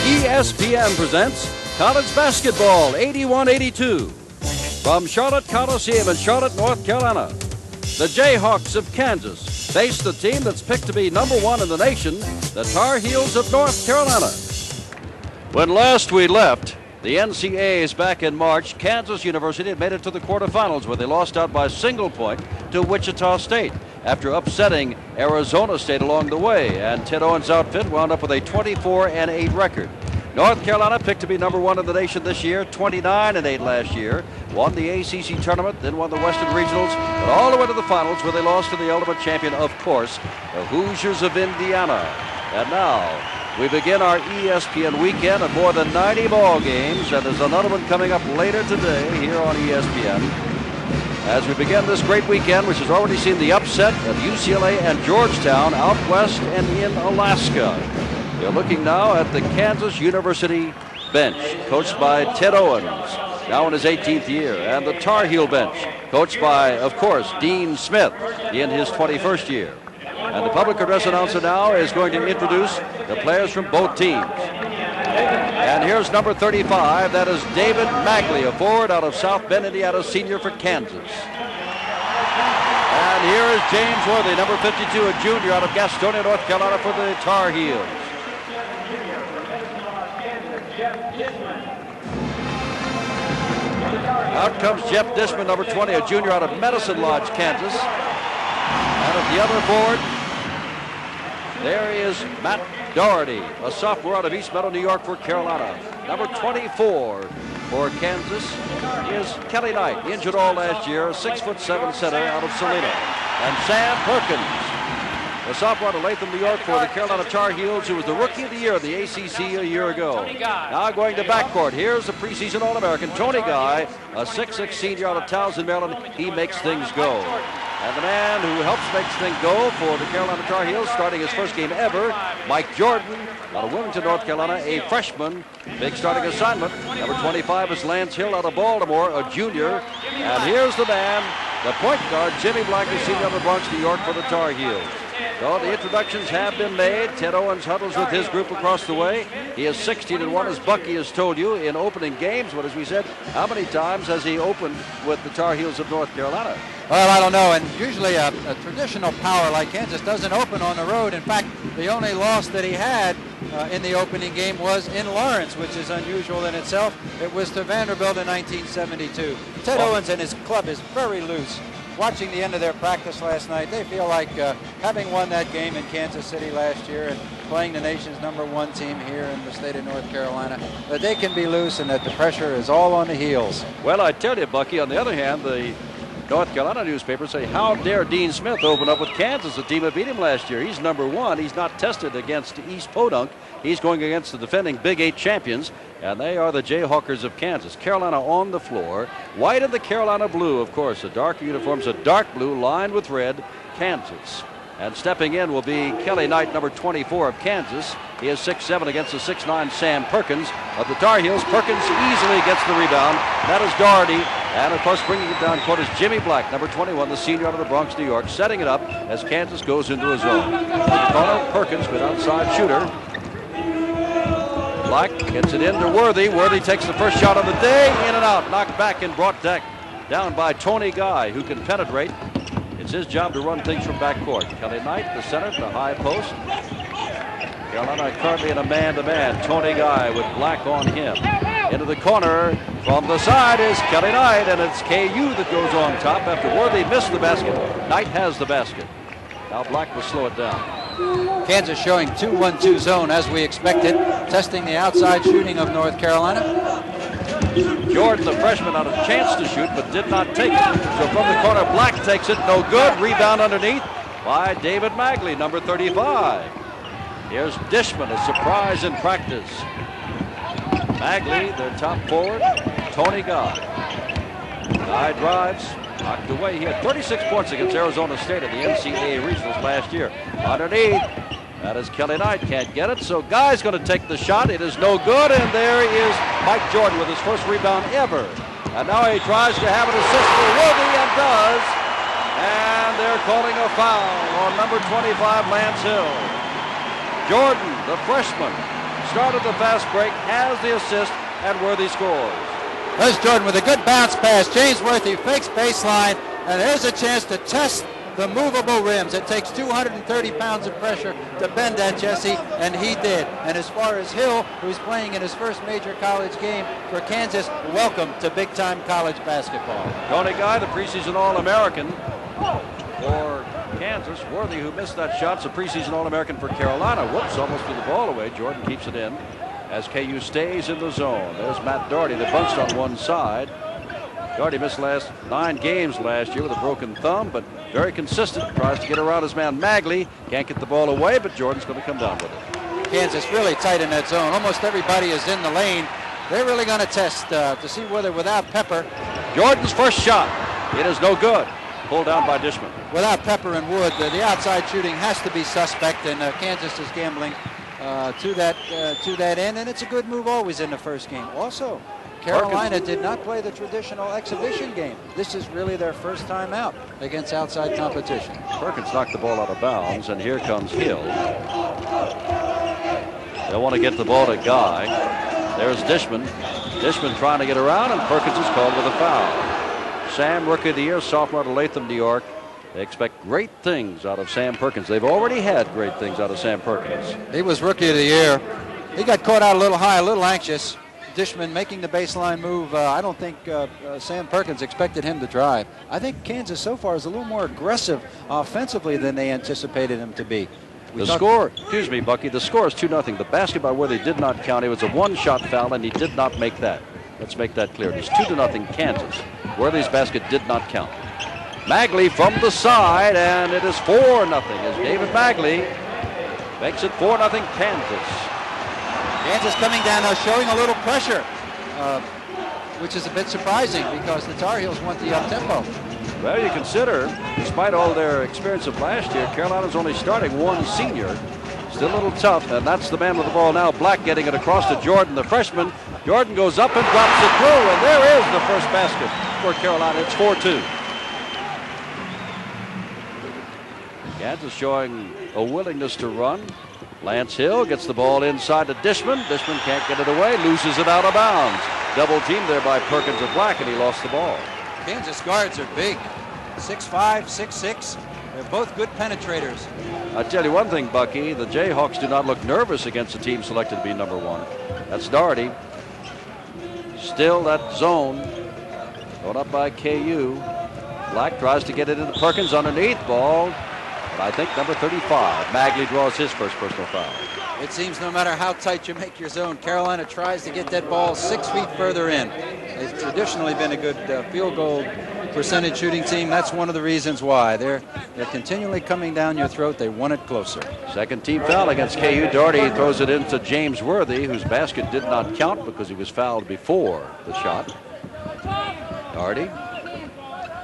ESPN presents College Basketball 81-82. From Charlotte Coliseum in Charlotte, North Carolina, the Jayhawks of Kansas face the team that's picked to be #1 in the nation, the Tar Heels of North Carolina. When last we left the NCAAs back in March, Kansas University had made it to the quarterfinals where they lost out by a single point to Wichita State after upsetting Arizona State along the way, and Ted Owens' outfit wound up with a 24-8 record. North Carolina picked to be #1 in the nation this year, 29-8 last year, won the ACC tournament, then won the Western Regionals, but all the way to the finals where they lost to the ultimate champion, of course, the Hoosiers of Indiana. And now we begin our ESPN weekend of more than 90 ball games, and there's another one coming up later today here on ESPN. As we begin this great weekend, which has already seen the upset of UCLA and Georgetown out west and in Alaska. You're looking now at the Kansas University bench, coached by Ted Owens, now in his 18th year, and the Tar Heel bench, coached by, of course, Dean Smith in his 21st year. And the public address announcer now is going to introduce the players from both teams. And here's number 35. That is David Magley, a forward out of South Bend, Indiana, senior for Kansas. And here is James Worthy, number 52, a junior out of Gastonia, North Carolina, for the Tar Heels. Out comes Jeff Dishman, number 20, a junior out of Medicine Lodge, Kansas. And at the other board, there is Matt Doherty, a sophomore out of East Meadow, New York, for Carolina. Number 24 for Kansas is Kelly Knight, injured all last year, a 6'7" center out of Salina. And Sam Perkins, a sophomore out of Latham, New York, for the Carolina Tar Heels, who was the Rookie of the Year of the ACC a year ago. Now going to backcourt. Here's the preseason All-American, Tony Guy, a 6'6" senior out of Townsend, Maryland. He makes things go. And the man who helps make things go for the Carolina Tar Heels, starting his first game ever, Mike Jordan, out of Wilmington, North Carolina, a freshman. Big starting assignment. Number 25 is Lance Hill out of Baltimore, a junior. And here's the man, the point guard, Jimmy Black, a senior out of the Bronx, New York, for the Tar Heels. So the introductions have been made. Ted Owens huddles with his group across the way. He is 16-1, as Bucky has told you, in opening games. But as we said, how many times has he opened with the Tar Heels of North Carolina? Well, I don't know, and usually a traditional power like Kansas doesn't open on the road. In fact, the only loss that he had in the opening game was in Lawrence, which is unusual in itself. It was to Vanderbilt in 1972. Ted Owens and his club is very loose. Watching the end of their practice last night, they feel like having won that game in Kansas City last year and playing the nation's #1 team here in the state of North Carolina, that they can be loose and that the pressure is all on the heels. Well, I tell you, Bucky, on the other hand, the North Carolina newspapers say, how dare Dean Smith open up with Kansas, the team that beat him last year? He's #1. He's not tested against East Podunk. He's going against the defending Big 8 champions, and they are the Jayhawkers of Kansas. Carolina on the floor. White and the Carolina blue, of course. The dark uniforms, a dark blue lined with red, Kansas. And stepping in will be Kelly Knight, number 24 of Kansas. He is 6'7" against the 6'9" Sam Perkins of the Tar Heels. Perkins easily gets the rebound. That is Doherty. And, of course, bringing it down court is Jimmy Black, number 21, the senior out of the Bronx, New York, setting it up as Kansas goes into a zone. In the corner, Perkins, good outside shooter. Black gets it in to Worthy. Worthy takes the first shot of the day. In and out. Knocked back and brought down by Tony Guy, who can penetrate. It's his job to run things from backcourt. Kelly Knight, the center, the high post. Carolina currently in a man-to-man. Tony Guy with Black on him. Into the corner from the side is Kelly Knight, and it's KU that goes on top after Worthy missed the basket. Knight has the basket. Now Black will slow it down. Kansas showing 2-1-2 zone as we expected, testing the outside shooting of North Carolina. Jordan, the freshman, had a chance to shoot, but did not take it. So from the corner, Black takes it, no good. Rebound underneath by David Magley, number 35. Here's Dishman, a surprise in practice. Magley, their top forward, Tony Guy. Guy drives, knocked away. He had 36 points against Arizona State in the NCAA regionals last year. Underneath, that is Kelly Knight, can't get it, so Guy's going to take the shot. It is no good, and there is Mike Jordan with his first rebound ever. And now he tries to have an assist for Worthy and does. And they're calling a foul on number 25, Lance Hill. Jordan, the freshman, started the fast break, has the assist, and Worthy scores. There's Jordan with a good bounce pass. James Worthy fakes baseline, and there's a chance to test the movable rims. It takes 230 pounds of pressure to bend that, Jesse, and he did. And as far as Hill, who's playing in his first major college game for Kansas, welcome to big-time college basketball. Tony Guy, the preseason All-American for Kansas. Worthy, who missed that shot, is a preseason All-American for Carolina. Whoops, almost threw the ball away. Jordan keeps it in as KU stays in the zone. There's Matt Doherty. They bunched on one side. Doherty missed 9 games last year with a broken thumb, but very consistent. Tries to get around his man Magley. Can't get the ball away, but Jordan's going to come down with it. Kansas really tight in that zone. Almost everybody is in the lane. They're really going to test to see whether without Pepper. Jordan's first shot. It is no good. Pulled down by Dishman. Without Pepper and Wood, the outside shooting has to be suspect, and Kansas is gambling to that end, and it's a good move always in the first game. Also, Carolina did not play the traditional exhibition game. This is really their first time out against outside competition. Perkins knocked the ball out of bounds, and here comes Hill. They want to get the ball to Guy. There's Dishman. Dishman trying to get around, and Perkins is called with a foul. Sam, Rookie of the Year, sophomore out of Latham, New York. They expect great things out of Sam Perkins. They've already had great things out of Sam Perkins. He was Rookie of the Year. He got caught out a little high, a little anxious. Dishman making the baseline move. I don't think Sam Perkins expected him to drive. I think Kansas so far is a little more aggressive offensively than they anticipated him to be. The score, excuse me, Bucky, the score is 2-0. The basketball where they did not count, it was a one-shot foul, and he did not make that. Let's make that clear. It's 2-0 Kansas. Worthy's basket did not count. Magley from the side, and it is 4-0 as David Magley makes it 4-0 Kansas. Kansas coming down now, showing a little pressure, which is a bit surprising because the Tar Heels want the up-tempo. Well, you consider, despite all their experience of last year, Carolina's only starting one senior. Still a little tough, and that's the man with the ball now. Black getting it across to Jordan, the freshman. Jordan goes up and drops it through, and there is the first basket for Carolina. It's 4-2. Kansas showing a willingness to run. Lance Hill gets the ball inside to Dishman. Dishman can't get it away, loses it out of bounds. Double teamed there by Perkins and Black, and he lost the ball. Kansas guards are big, 6'5", 6'6". They're both good penetrators. I tell you one thing, Bucky, the Jayhawks do not look nervous against a team selected to be number one. That's Doherty. Still that zone. Going up by KU. Black tries to get it into Perkins underneath ball. But I think number 35, Magley, draws his first personal foul. It seems no matter how tight you make your zone, Carolina tries to get that ball 6 feet further in. They've traditionally been a good field goal percentage shooting team. That's one of the reasons why. They're continually coming down your throat. They want it closer. Second team foul against KU. Doherty throws it into James Worthy, whose basket did not count because he was fouled before the shot. Doherty.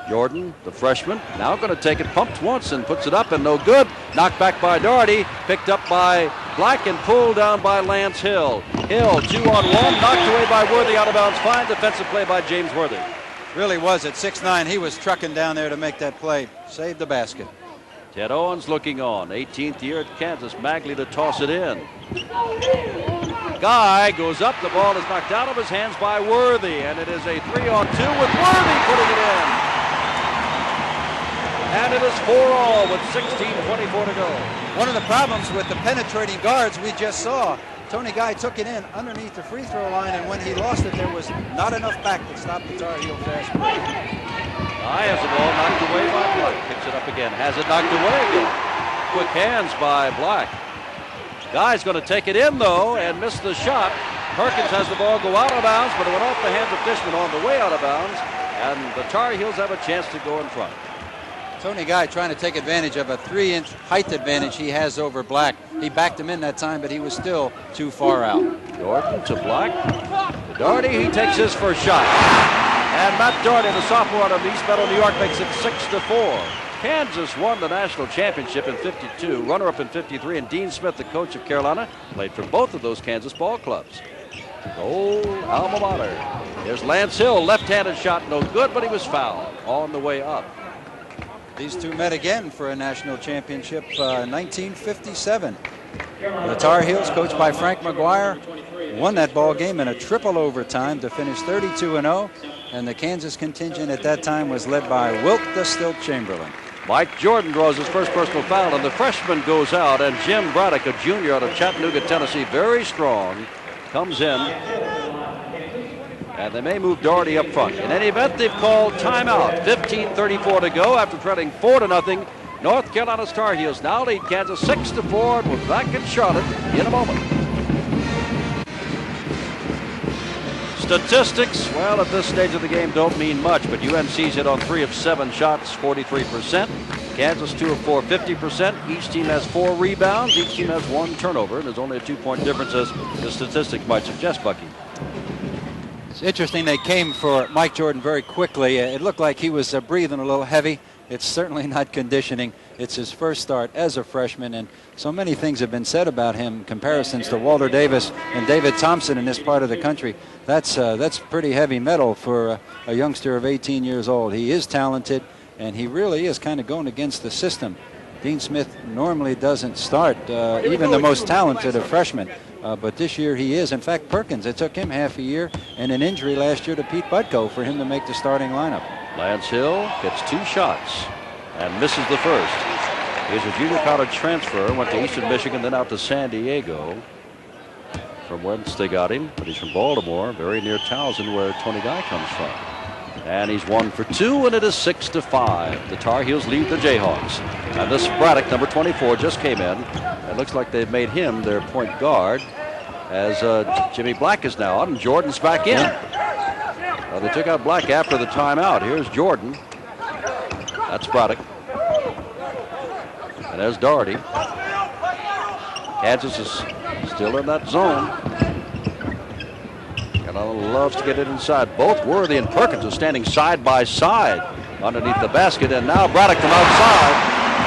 Jordan, the freshman, now going to take it, pumped once and puts it up and no good. Knocked back by Doherty, picked up by Black and pulled down by Lance Hill. Hill, 2-on-1, knocked away by Worthy, out of bounds. Fine defensive play by James Worthy. Really was at 6'9". He was trucking down there to make that play. Saved the basket. Ted Owens looking on, 18th year at Kansas. Magley to toss it in. Guy goes up, the ball is knocked out of his hands by Worthy, and it is a 3-on-2 with Worthy putting it in. And it is 4-all with 16:24 to go. One of the problems with the penetrating guards we just saw, Tony Guy took it in underneath the free throw line, and when he lost it, there was not enough back to stop the Tar Heel fast break. Guy has the ball knocked away by Black. Picks it up again. Has it knocked away again. Quick hands by Black. Guy's going to take it in, though, and miss the shot. Perkins has the ball go out of bounds, but it went off the hands of Dishman on the way out of bounds, and the Tar Heels have a chance to go in front. Tony Guy trying to take advantage of a 3-inch height advantage he has over Black. He backed him in that time, but he was still too far out. Jordan to Black. Doherty, he takes his first shot. And Matt Doherty, the sophomore out of East Meadow, New York, makes it 6-4. Kansas won the national championship in '52, runner-up in '53, and Dean Smith, the coach of Carolina, played for both of those Kansas ball clubs. Old alma mater. Here's Lance Hill, left-handed shot, no good, but he was fouled on the way up. These two met again for a national championship in 1957. The Tar Heels, coached by Frank McGuire, won that ball game in a triple overtime to finish 32-0, and the Kansas contingent at that time was led by Wilt the Stilt Chamberlain. Mike Jordan draws his first personal foul, and the freshman goes out, and Jim Braddock, a junior out of Chattanooga, Tennessee, very strong, comes in, and they may move Doherty up front. In any event, they've called timeout. 15:34 to go after trailing 4-0. North Carolina's Tar Heels now lead Kansas 6-4, and we're back in Charlotte in a moment. Statistics, well, at this stage of the game don't mean much, but UNC's hit on 3 of 7 shots, 43%. Kansas 2 of 4, 50%. Each team has 4 rebounds. Each team has 1 turnover, and there's only a 2-point difference, as the statistics might suggest, Bucky. It's interesting they came for Mike Jordan very quickly. It looked like he was breathing a little heavy. It's certainly not conditioning. It's his first start as a freshman, and so many things have been said about him, comparisons to Walter Davis and David Thompson in this part of the country. That's pretty heavy metal for a youngster of 18 years old. He is talented, and he really is kind of going against the system. Dean Smith normally doesn't start even the most talented of freshmen, but this year he is. In fact, Perkins, it took him half a year and an injury last year to Pete Butko for him to make the starting lineup. Lance Hill gets 2 shots and misses the first. He's a junior college transfer, went to Eastern Michigan, then out to San Diego, from whence they got him. But he's from Baltimore, very near Towson, where Tony Guy comes from. And he's 1 for 2, and it is 6-5. The Tar Heels lead the Jayhawks. And this Braddock, number 24, just came in. It looks like they've made him their point guard, as Jimmy Black is now out, and Jordan's back in. They took out Black after the timeout. Here's Jordan. That's Braddock. And there's Doherty. Kansas is still in that zone. Carolina loves to get it inside. Both Worthy and Perkins are standing side by side underneath the basket. And now Braddock from outside.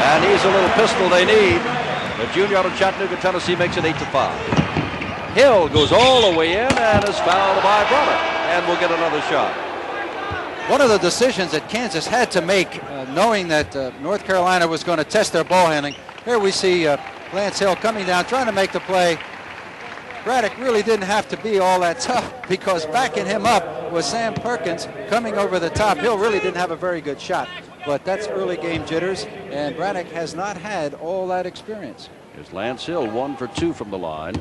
And he's a little pistol they need. The junior out of Chattanooga, Tennessee makes it 8-5. Hill goes all the way in and is fouled by Braddock. And we'll get another shot. One of the decisions that Kansas had to make, knowing that North Carolina was going to test their ball handling. Here we see Lance Hill coming down, trying to make the play. Braddock really didn't have to be all that tough, because backing him up was Sam Perkins coming over the top. Hill really didn't have a very good shot, but that's early game jitters, and Braddock has not had all that experience. Here's Lance Hill, 1 for 2 from the line.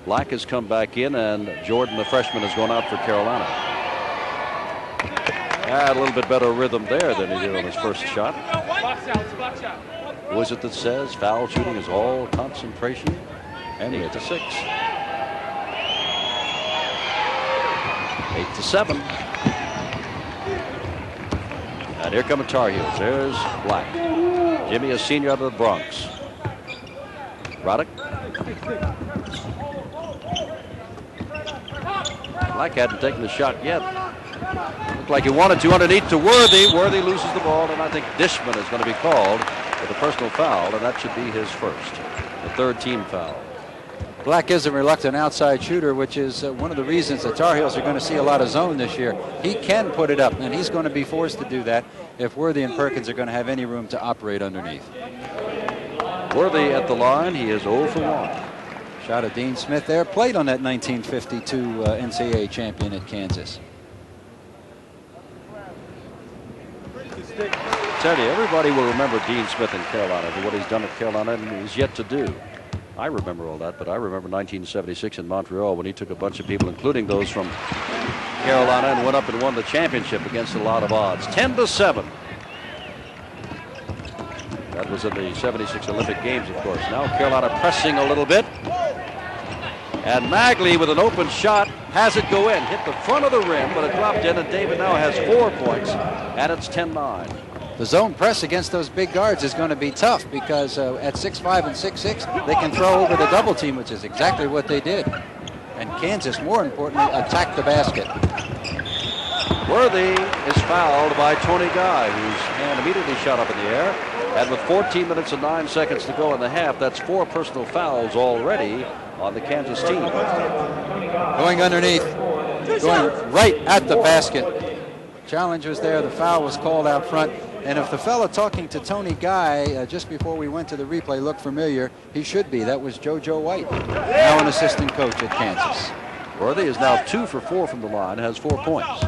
Black has come back in, and Jordan, the freshman, has gone out for Carolina. Had a little bit better rhythm there than he did on his first shot. Who is it that says foul shooting is all concentration? And 8-6. 8-7. And here come the Tar Heels. There's Black. Jimmy, a senior out of the Bronx. Braddock. Black hadn't taken the shot yet. Looked like he wanted to underneath to Worthy. Worthy loses the ball, and I think Dishman is going to be called with a personal foul, and that should be his first. The 3rd team foul. Black is a reluctant outside shooter, which is one of the reasons the Tar Heels are going to see a lot of zone this year. He can put it up, and he's going to be forced to do that if Worthy and Perkins are going to have any room to operate underneath. Worthy at the line. He is 0 for 1. Shot of Dean Smith there. Played on that 1952 NCAA champion at Kansas. Tell you, everybody will remember Dean Smith in Carolina for what he's done at Carolina and he's yet to do. I remember all that, but I remember 1976 in Montreal when he took a bunch of people, including those from Carolina, and went up and won the championship against a lot of odds. 10-7. That was in the 76 Olympic Games, of course. Now Carolina pressing a little bit. And Magley with an open shot has it go in. Hit the front of the rim, but it dropped in, and David now has 4 points, and it's 10-9. The zone press against those big guards is going to be tough, because at 6'5" and 6'6", they can throw over the double team, which is exactly what they did. And Kansas, more importantly, attacked the basket. Worthy is fouled by Tony Guy, whose hand immediately shot up in the air. And with 14 minutes and 9 seconds to go in the half, that's 4 personal fouls already on the Kansas team. Going underneath, going right at the basket. Challenge was there. The foul was called out front. And if the fella talking to Tony Guy just before we went to the replay looked familiar, he should be. That was JoJo White, now an assistant coach at Kansas. Worthy is now 2 for 4 from the line, has 4 points.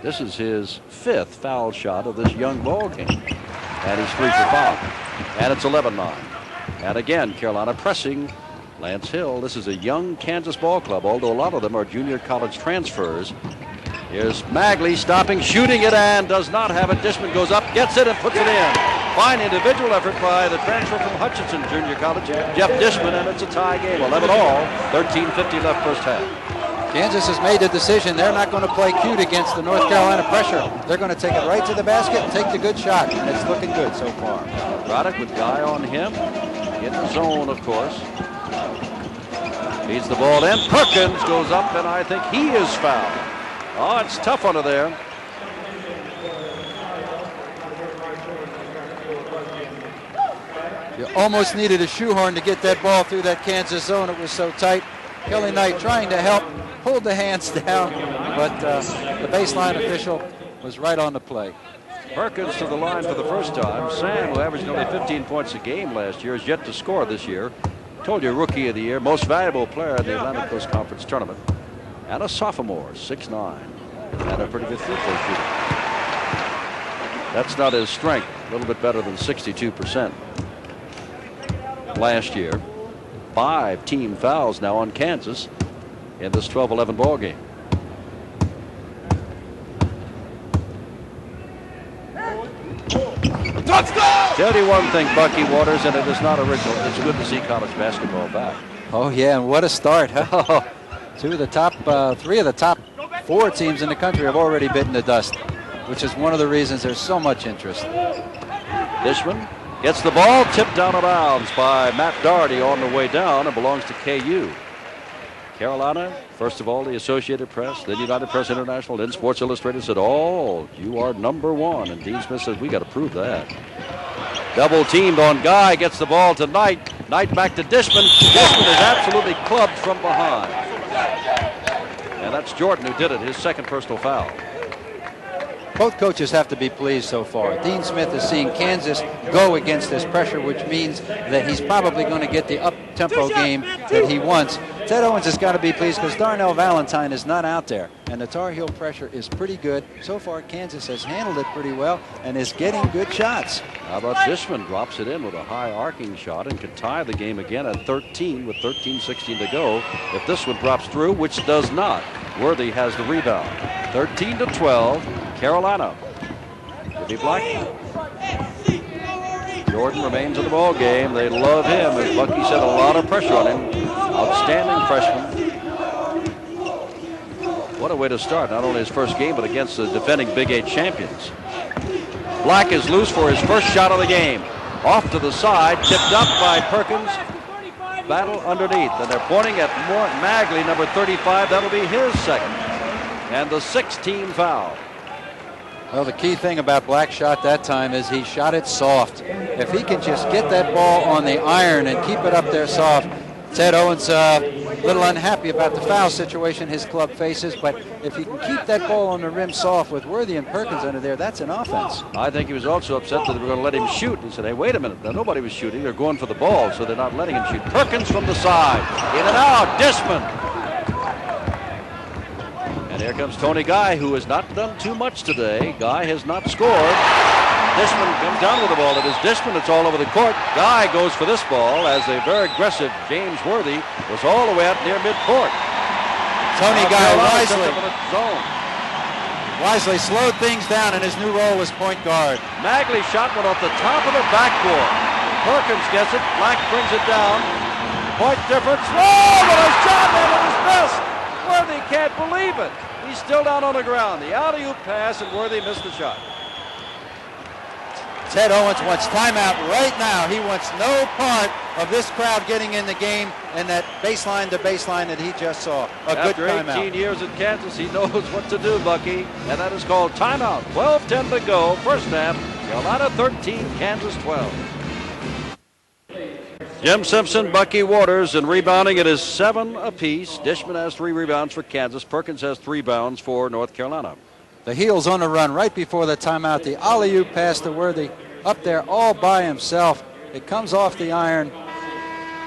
This is his 5th foul shot of this young ball game. And he's 3 for 5. And it's 11-9. And again, Carolina pressing Lance Hill. This is a young Kansas ball club, although a lot of them are junior college transfers. Here's Magley stopping, shooting it, and does not have it. Dishman goes up, gets it, and puts it in. Fine individual effort by the transfer from Hutchinson Junior College, Jeff Dishman, and it's a tie game. 11-all, 13:50 left first half. Kansas has made the decision they're not going to play cute against the North Carolina pressure. They're going to take it right to the basket and take the good shot, and it's looking good so far. Braddock with Guy on him, in the zone, of course. Feeds the ball in. Perkins goes up, and I think he is fouled. Oh, it's tough under there. You almost needed a shoehorn to get that ball through that Kansas zone. It was so tight. Kelly Knight trying to help, pulled the hands down, but the baseline official was right on the play. Perkins to the line for the first time. Sam, who averaged only 15 points a game last year, is yet to score this year. Told you, Rookie of the Year, most valuable player in the Atlantic Coast Conference Tournament. And a sophomore, 6'9", and a pretty good free throw shooter. That's not his strength. A little bit better than 62% last year. 5 team fouls now on Kansas in this 12-11 ball game. Tell you one thing, Bucky Waters, and it is not original. It's good to see college basketball back. Oh yeah, and what a start, huh? 3 of the top 4 teams in the country have already bitten the dust, which is one of the reasons there's so much interest. Dishman gets the ball, tipped down of bounds by Matt Doherty on the way down, and belongs to KU. Carolina, first of all, the Associated Press, then United Press International, then Sports Illustrated said, "Oh, you are #1." And Dean Smith said, "We got to prove that." Double teamed on Guy, gets the ball to Knight. Knight back to Dishman. Dishman is absolutely clubbed from behind. And that's Jordan who did it, his 2nd personal foul. Both coaches have to be pleased so far. Dean Smith is seeing Kansas go against this pressure, which means that he's probably going to get the up-tempo game that he wants. Ted Owens has got to be pleased because Darnell Valentine is not out there, and the Tar Heel pressure is pretty good. So far, Kansas has handled it pretty well and is getting good shots. How about Dishman drops it in with a high arcing shot and can tie the game again at 13 with 13:16 to go. If this one drops through, which does not, Worthy has the rebound. 13-12. Carolina. Jimmy Black. Jordan remains in the ball game. They love him. As Bucky said, a lot of pressure on him. Outstanding freshman. What a way to start. Not only his first game, but against the defending Big 8 champions. Black is loose for his first shot of the game. Off to the side, tipped up by Perkins. Battle underneath, and they're pointing at Magley, number 35. That'll be his 2nd. And the 6th team foul. Well, the key thing about Black's shot that time is he shot it soft. If he can just get that ball on the iron and keep it up there soft, Ted Owens a little unhappy about the foul situation his club faces, but if he can keep that ball on the rim soft with Worthy and Perkins under there, that's an offense. I think he was also upset that they were going to let him shoot. He said, "Hey, wait a minute. Now, nobody was shooting. They're going for the ball, so they're not letting him shoot." Perkins from the side. In and out. Dishman. And here comes Tony Guy, who has not done too much today. Guy has not scored. Dishman comes down with the ball. It is Dishman. It's all over the court. Guy goes for this ball as a very aggressive James Worthy was all the way up near midcourt. Tony Guy wisely slowed things down in his new role as point guard. Magley shot one off the top of the backboard. Perkins gets it. Black brings it down. Point difference. Oh, but a shot and it was missed. Worthy can't believe it. He's still down on the ground. The alley-oop pass, and Worthy missed the shot. Ted Owens wants timeout right now. He wants no part of this crowd getting in the game and that baseline to baseline that he just saw. After 18 years at Kansas, he knows what to do, Bucky, and that is called timeout. 12:10 to go, first half. Carolina 13, Kansas 12. Jim Simpson, Bucky Waters, and rebounding it is 7 apiece. Dishman has 3 rebounds for Kansas. Perkins has 3 rebounds for North Carolina. The Heels on the run right before the timeout. The alley-oop pass to Worthy up there all by himself. It comes off the iron.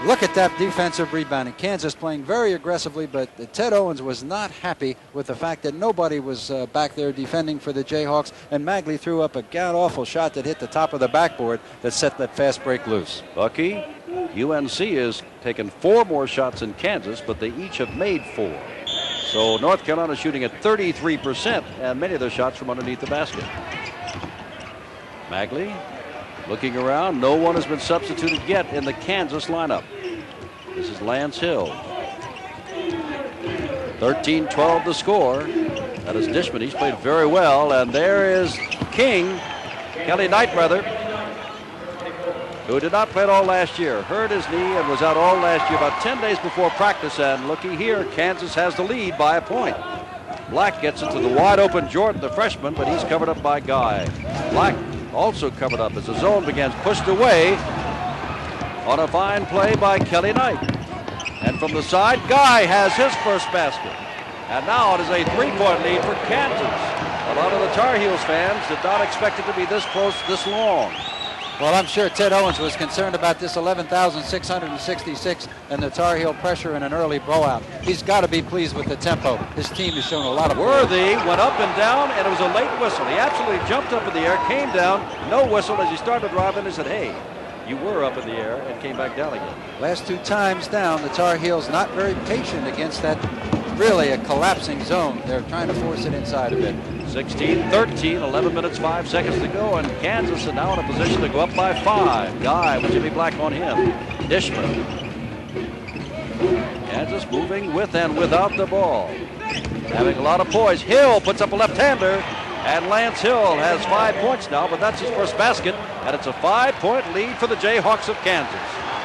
Look at that defensive rebound. And Kansas playing very aggressively, but Ted Owens was not happy with the fact that nobody was back there defending for the Jayhawks. And Magley threw up a god-awful shot that hit the top of the backboard that set that fast break loose. Bucky, UNC has taken 4 more shots than Kansas, but they each have made 4. So North Carolina shooting at 33%, and many of their shots from underneath the basket. Magley looking around. No one has been substituted yet in the Kansas lineup. This is Lance Hill. 13-12 the score. That is Dishman. He's played very well. And there is King, Kelly Knight rather, who did not play at all last year. Hurt his knee and was out all last year, about 10 days before practice. And looky here, Kansas has the lead by a point. Black gets it to the wide open Jordan, the freshman, but he's covered up by Guy. Black also covered up as the zone begins, pushed away on a fine play by Kelly Knight. And from the side, Guy has his first basket. And now it is a 3-point lead for Kansas. A lot of the Tar Heels fans did not expect it to be this close, this long. Well, I'm sure Ted Owens was concerned about this 11,666 and the Tar Heel pressure in an early blowout. He's got to be pleased with the tempo. His team has shown a lot of Worthy went up and down, and it was a late whistle. He absolutely jumped up in the air, came down, no whistle as he started driving and said, hey, you were up in the air, and came back down again. Last 2 times down, the Tar Heels not very patient against that really a collapsing zone. They're trying to force it inside a bit. 16-13, 11 minutes, 5 seconds to go, and Kansas is now in a position to go up by 5. Guy with Jimmy Black on him. Dishman. Kansas moving with and without the ball. Having a lot of poise. Hill puts up a left-hander, and Lance Hill has 5 points now, but that's his first basket, and it's a 5-point lead for the Jayhawks of Kansas.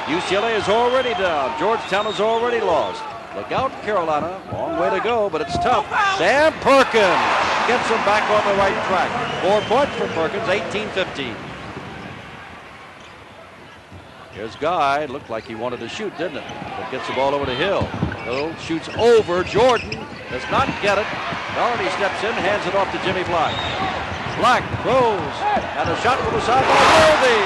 UCLA is already down. Georgetown is already lost. Look out, Carolina. Long way to go, but it's tough. Sam Perkins gets them back on the right track. 4 points for Perkins, 18-15. Here's Guy. Looked like he wanted to shoot, didn't it? But gets the ball over to Hill. Hill shoots over. Jordan does not get it. Doherty steps in, hands it off to Jimmy Black. Black throws, and a shot from the side by Worthy.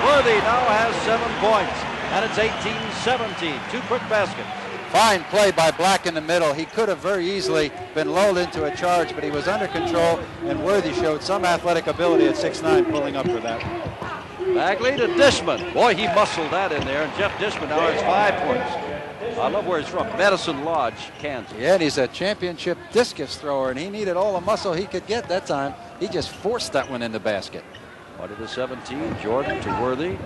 Worthy now has 7 points, and it's 18-17. 2 quick baskets. Fine play by Black in the middle. He could have very easily been lulled into a charge, but he was under control, and Worthy showed some athletic ability at 6'9", pulling up for that. Bagley to Dishman. Boy, he muscled that in there, and Jeff Dishman now has 5 points. I love where he's from, Medicine Lodge, Kansas. Yeah, and he's a championship discus thrower, and he needed all the muscle he could get that time. He just forced that one in the basket. 20-17, Jordan to Worthy.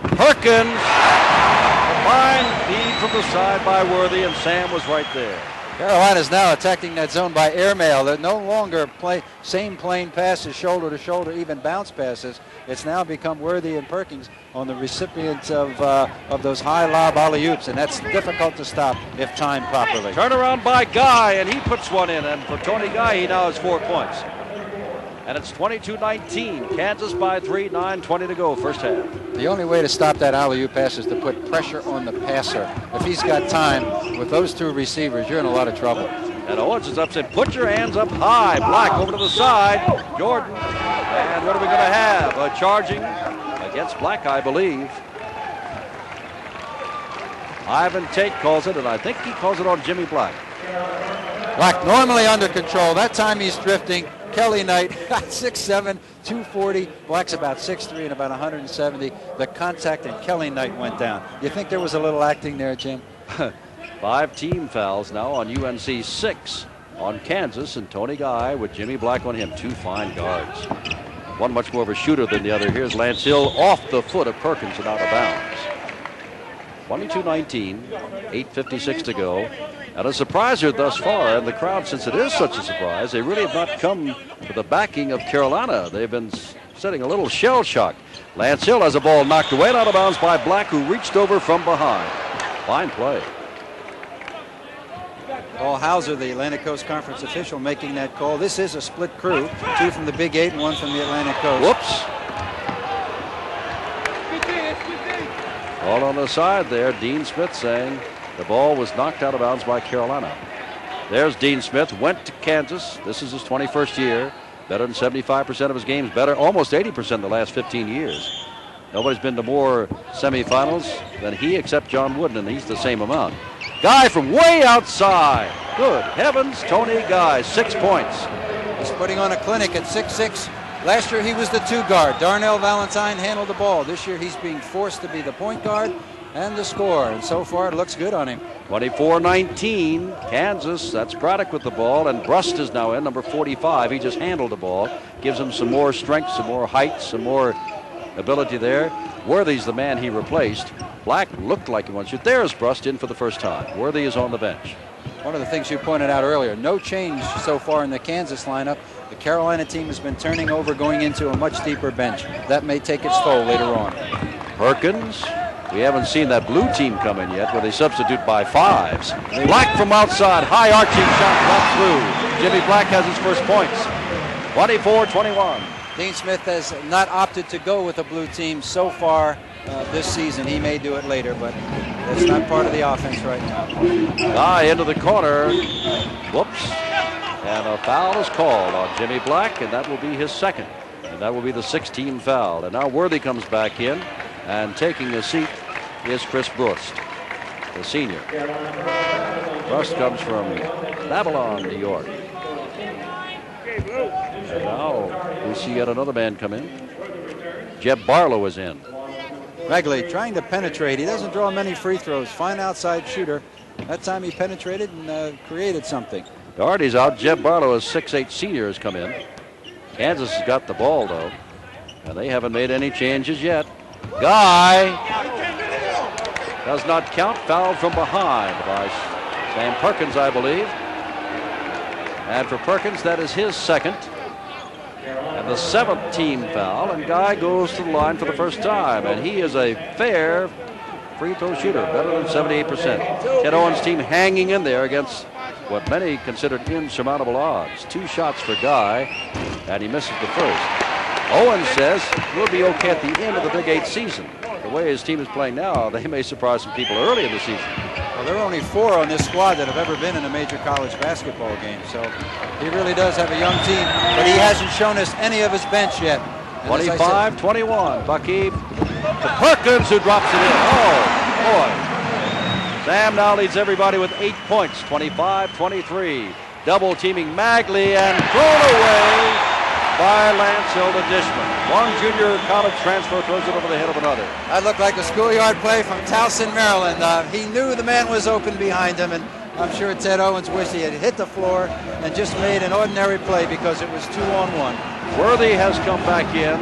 Perkins, a fine feed from the side by Worthy, and Sam was right there. Carolina's now attacking that zone by airmail. They're no longer same plane passes, shoulder to shoulder, even bounce passes. It's now become Worthy and Perkins on the recipients of those high lob alley-oops, and that's difficult to stop if timed properly. Turnaround by Guy, and he puts one in, and for Tony Guy, he now has 4 points. And it's 22-19. Kansas by 3, 9:20 to go, first half. The only way to stop that alley-oop pass is to put pressure on the passer. If he's got time with those 2 receivers, you're in a lot of trouble. And Owens is up, said, put your hands up high. Black over to the side. Jordan. And what are we going to have? A charging against Black, I believe. Ivan Tate calls it, and I think he calls it on Jimmy Black. Black normally under control. That time he's drifting. Kelly Knight, 6'7", 240. Black's about 6'3" and about 170. The contact and Kelly Knight went down. You think there was a little acting there, Jim? 5 team fouls now on UNC, 6 on Kansas, and Tony Guy with Jimmy Black on him. 2 fine guards. One much more of a shooter than the other. Here's Lance Hill off the foot of Perkins and out of bounds. 22-19, 8:56 to go. And a surpriser thus far, and the crowd, since it is such a surprise, they really have not come to the backing of Carolina. They've been setting a little shell shock. Lance Hill has a ball knocked away and out of bounds by Black, who reached over from behind. Fine play. Paul Hauser, the Atlantic Coast Conference official, making that call. This is a split crew, 2 from the Big 8 and 1 from the Atlantic Coast. Whoops. All on the side there, Dean Smith saying the ball was knocked out of bounds by Carolina. There's Dean Smith, went to Kansas. This is his 21st year. Better than 75% of his games, better almost 80% in the last 15 years. Nobody's been to more semifinals than he except John Wooden, and he's the same amount. Guy from way outside. Good heavens, Tony Guy, 6 points. He's putting on a clinic at 6'6". Last year he was the 2 guard. Darnell Valentine handled the ball. This year he's being forced to be the point guard and the scorer, and so far it looks good on him. 24-19, Kansas. That's Craddock with the ball, and Brust is now in, number 45. He just handled the ball. Gives him some more strength, some more height, some more ability there. Worthy's the man he replaced. Black looked like he wants to shoot. There's Brust in for the first time. Worthy is on the bench. One of the things you pointed out earlier, no change so far in the Kansas lineup. The Carolina team has been turning over, going into a much deeper bench. That may take its toll later on. Perkins. We haven't seen that blue team come in yet, where they substitute by 5s. Black from outside, high arching shot, not through. Jimmy Black has his first points. 24-21. Dean Smith has not opted to go with the blue team so far this season. He may do it later, but that's not part of the offense right now. Guy into the corner. Whoops. And a foul is called on Jimmy Black, and that will be his second. And that will be the 16th foul. And now Worthy comes back in, and taking a seat is Chris Brust, the senior. Brust comes from Babylon, New York. And now we see yet another man come in. Jeb Barlow is in. Regley trying to penetrate. He doesn't draw many free throws. Fine outside shooter. That time he penetrated and created something. Doherty's out. Jeb Barlow, a 6'8 senior, has come in. Kansas has got the ball, though, and they haven't made any changes yet. Guy does not count. Fouled from behind by Sam Perkins, I believe. And for Perkins, that is his second. And the 7th team foul, and Guy goes to the line for the first time, and he is a fair free throw shooter, better than 78%. Ted Owens' team hanging in there against what many considered insurmountable odds. 2 shots for Guy, and he misses the first. Owens says we'll be okay at the end of the Big 8 season. The way his team is playing now, they may surprise some people early in the season. Well, there are only 4 on this squad that have ever been in a major college basketball game, so he really does have a young team, but he hasn't shown us any of his bench yet. 25-21, Bucky to Perkins, who drops it in. Oh, boy. Sam now leads everybody with 8 points, 25-23. Double teaming Magley and thrown away by Lance Hilda Dishman. One junior college transfer throws it over the head of another. That looked like a schoolyard play from Towson, Maryland. He knew the man was open behind him, and I'm sure Ted Owens wished he had hit the floor and just made an ordinary play because it was 2-on-1. Worthy has come back in.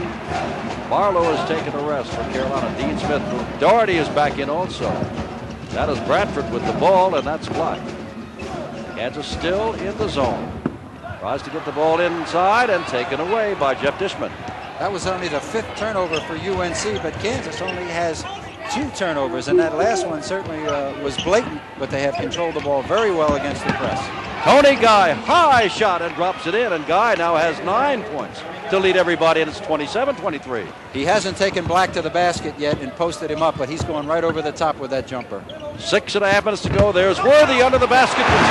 Barlow has taken a rest for Carolina. Dean Smith. Doherty is back in also. That is Bradford with the ball, and that's Black. Kansas still in the zone. Tries to get the ball inside and taken away by Jeff Dishman. That was only the 5th turnover for UNC, but Kansas only has 2 turnovers, and that last one certainly was blatant, but they have controlled the ball very well against the press. Tony Guy, high shot and drops it in, and Guy now has 9 points to lead everybody, and it's 27-23. He hasn't taken Black to the basket yet and posted him up, but he's going right over the top with that jumper. 6.5 minutes to go. There's Worthy under the basket for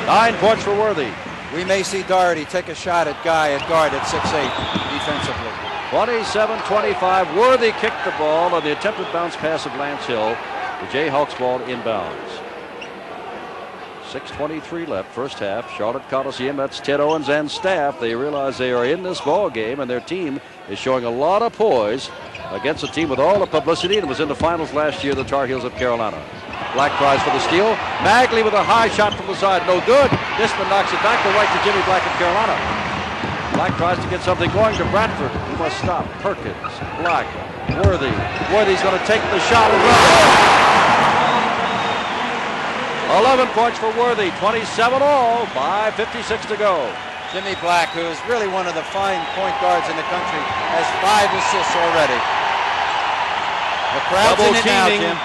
2. 9 points for Worthy. We may see Doherty take a shot at Guy at guard at 6'8 defensively. 27-25. Worthy kicked the ball on the attempted bounce pass of Lance Hill. The Jayhawks ball inbounds. 6:23 left, first half. Charlotte Coliseum. That's Ted Owens and staff. They realize they are in this ball game, and their team is showing a lot of poise against a team with all the publicity and was in the finals last year, the Tar Heels of Carolina. Black tries for the steal. Magley with a high shot from the side. No good. Dishman knocks it back to right to Jimmy Black of Carolina. Black tries to get something going to Bradford. He must stop. Perkins, Black, Worthy. Worthy's going to take the shot and run it. 11 points for Worthy. 27 all. 5:56 to go. Jimmy Black, who is really one of the fine point guards in the country, has 5 assists already. The crowd's in it now, Jim.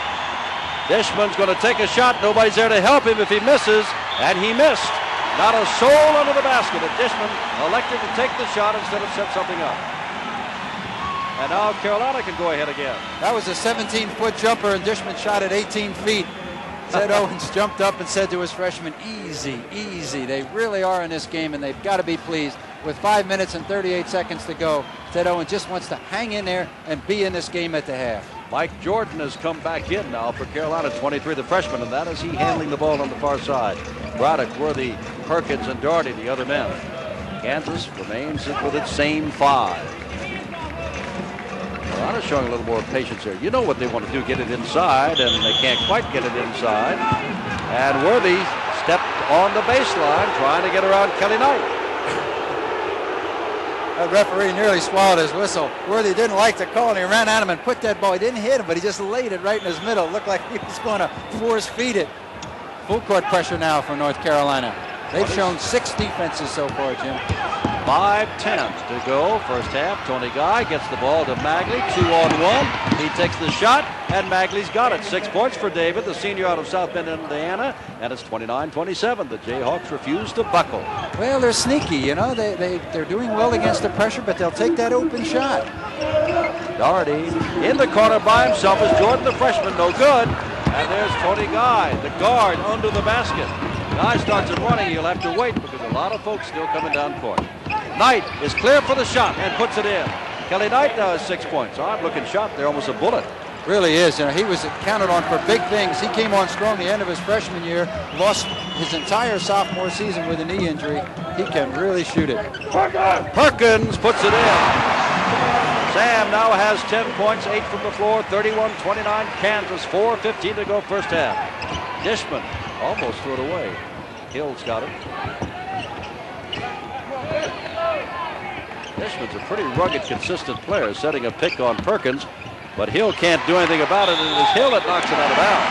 Dishman's going to take a shot. Nobody's there to help him if he misses, and he missed. Not a soul under the basket. And Dishman elected to take the shot instead of set something up. And now Carolina can go ahead again. That was a 17-foot jumper, and Dishman shot at 18 feet. Ted Owens jumped up and said to his freshman, easy, easy. They really are in this game, and they've got to be pleased. With 5 minutes and 38 seconds to go, Ted Owens just wants to hang in there and be in this game at the half. Mike Jordan has come back in now for Carolina, 23, the freshman, and that is he handling the ball on the far side. Braddock, Worthy, Perkins, and Doherty, the other men. Kansas remains with its same 5. Carolina showing a little more patience here. You know what they want to do, get it inside, and they can't quite get it inside. And Worthy stepped on the baseline trying to get around Kelly Knight. That referee nearly swallowed his whistle. Worthy didn't like the call, and he ran at him and put that ball. He didn't hit him, but he just laid it right in his middle. It looked like he was going to force feed it. Full court pressure now for North Carolina. They've shown 6 defenses so far, Jim. 5:10 to go, first half. Tony Guy gets the ball to Magley, 2-on-1. He takes the shot, and Magley's got it. 6 points for David, the senior out of South Bend, Indiana, and it's 29-27. The Jayhawks refuse to buckle. Well, they're sneaky, you know. They're doing well against the pressure, but they'll take that open shot. Doherty in the corner by himself is Jordan, the freshman, no good. And there's Tony Guy, the guard, under the basket. Guy starts it running. He'll have to wait because a lot of folks still coming down court. Knight is clear for the shot and puts it in. Kelly Knight now has 6 points. Odd-looking shot there, almost a bullet. Really is. You know, he was counted on for big things. He came on strong the end of his freshman year, lost his entire sophomore season with a knee injury. He can really shoot it. Perkins puts it in. Sam now has 10 points, 8 from the floor, 31-29 Kansas, 4:15 to go first half. Dishman almost threw it away. Hill's got it. Dishman's a pretty rugged, consistent player, setting a pick on Perkins, but Hill can't do anything about it, and it is Hill that knocks it out of bounds.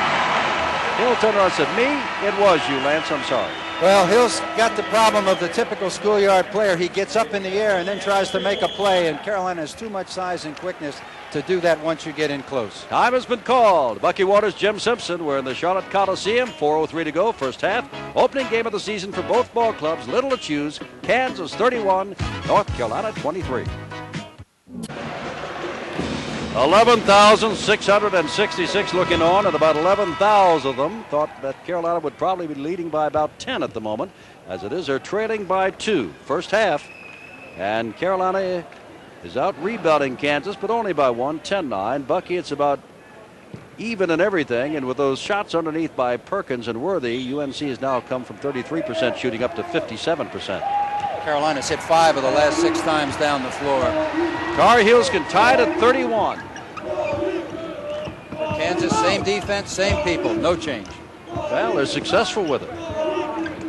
Hill turned around and said, "Me? It was you, Lance. I'm sorry." Well, Hill's got the problem of the typical schoolyard player. He gets up in the air and then tries to make a play, and Carolina has too much size and quickness to do that once you get in close. Time has been called. Bucky Waters, Jim Simpson. We're in the Charlotte Coliseum. 4:03 to go, first half. Opening game of the season for both ball clubs. Little to choose. Kansas 31, North Carolina 23. 11,666 looking on, and about 11,000 of them thought that Carolina would probably be leading by about 10 at the moment. As it is, they're trailing by 2. First half, and Carolina is out rebounding Kansas, but only by 1, 10-9. Bucky, it's about even in everything, and with those shots underneath by Perkins and Worthy, UNC has now come from 33% shooting up to 57%. Carolina's hit 5 of the last 6 times down the floor. Tar Heels can tie it at 31. For Kansas, same defense, same people, no change. Well, they're successful with it.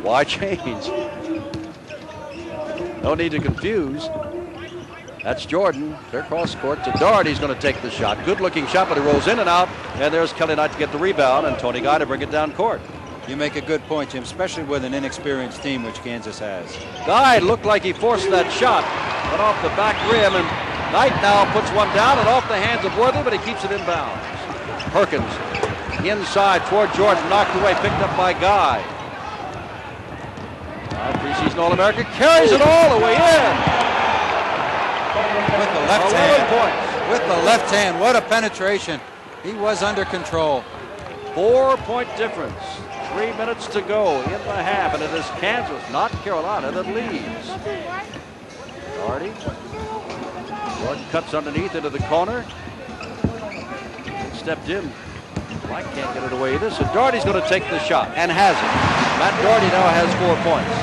Why change? No need to confuse. That's Jordan. They're cross court to Doherty. He's going to take the shot. Good looking shot, but he rolls in and out. And there's Kelly Knight to get the rebound, and Tony Guy to bring it down court. You make a good point, Jim, especially with an inexperienced team, which Kansas has. Guy looked like he forced that shot. Went off the back rim, and Knight now puts one down and off the hands of Worthy, but he keeps it in bounds. Perkins inside toward Jordan, knocked away, picked up by Guy. Preseason All-American carries it all the way in. With the left 11 hand. points. With the left hand, what a penetration. He was under control. 4-point difference. 3 minutes to go in the half, and it is Kansas, not Carolina, that leads. Doherty. Jordan cuts underneath into the corner. Stepped in. Mike can't get it away either, so Doherty's going to take the shot, and has it. Matt Doherty now has 4 points.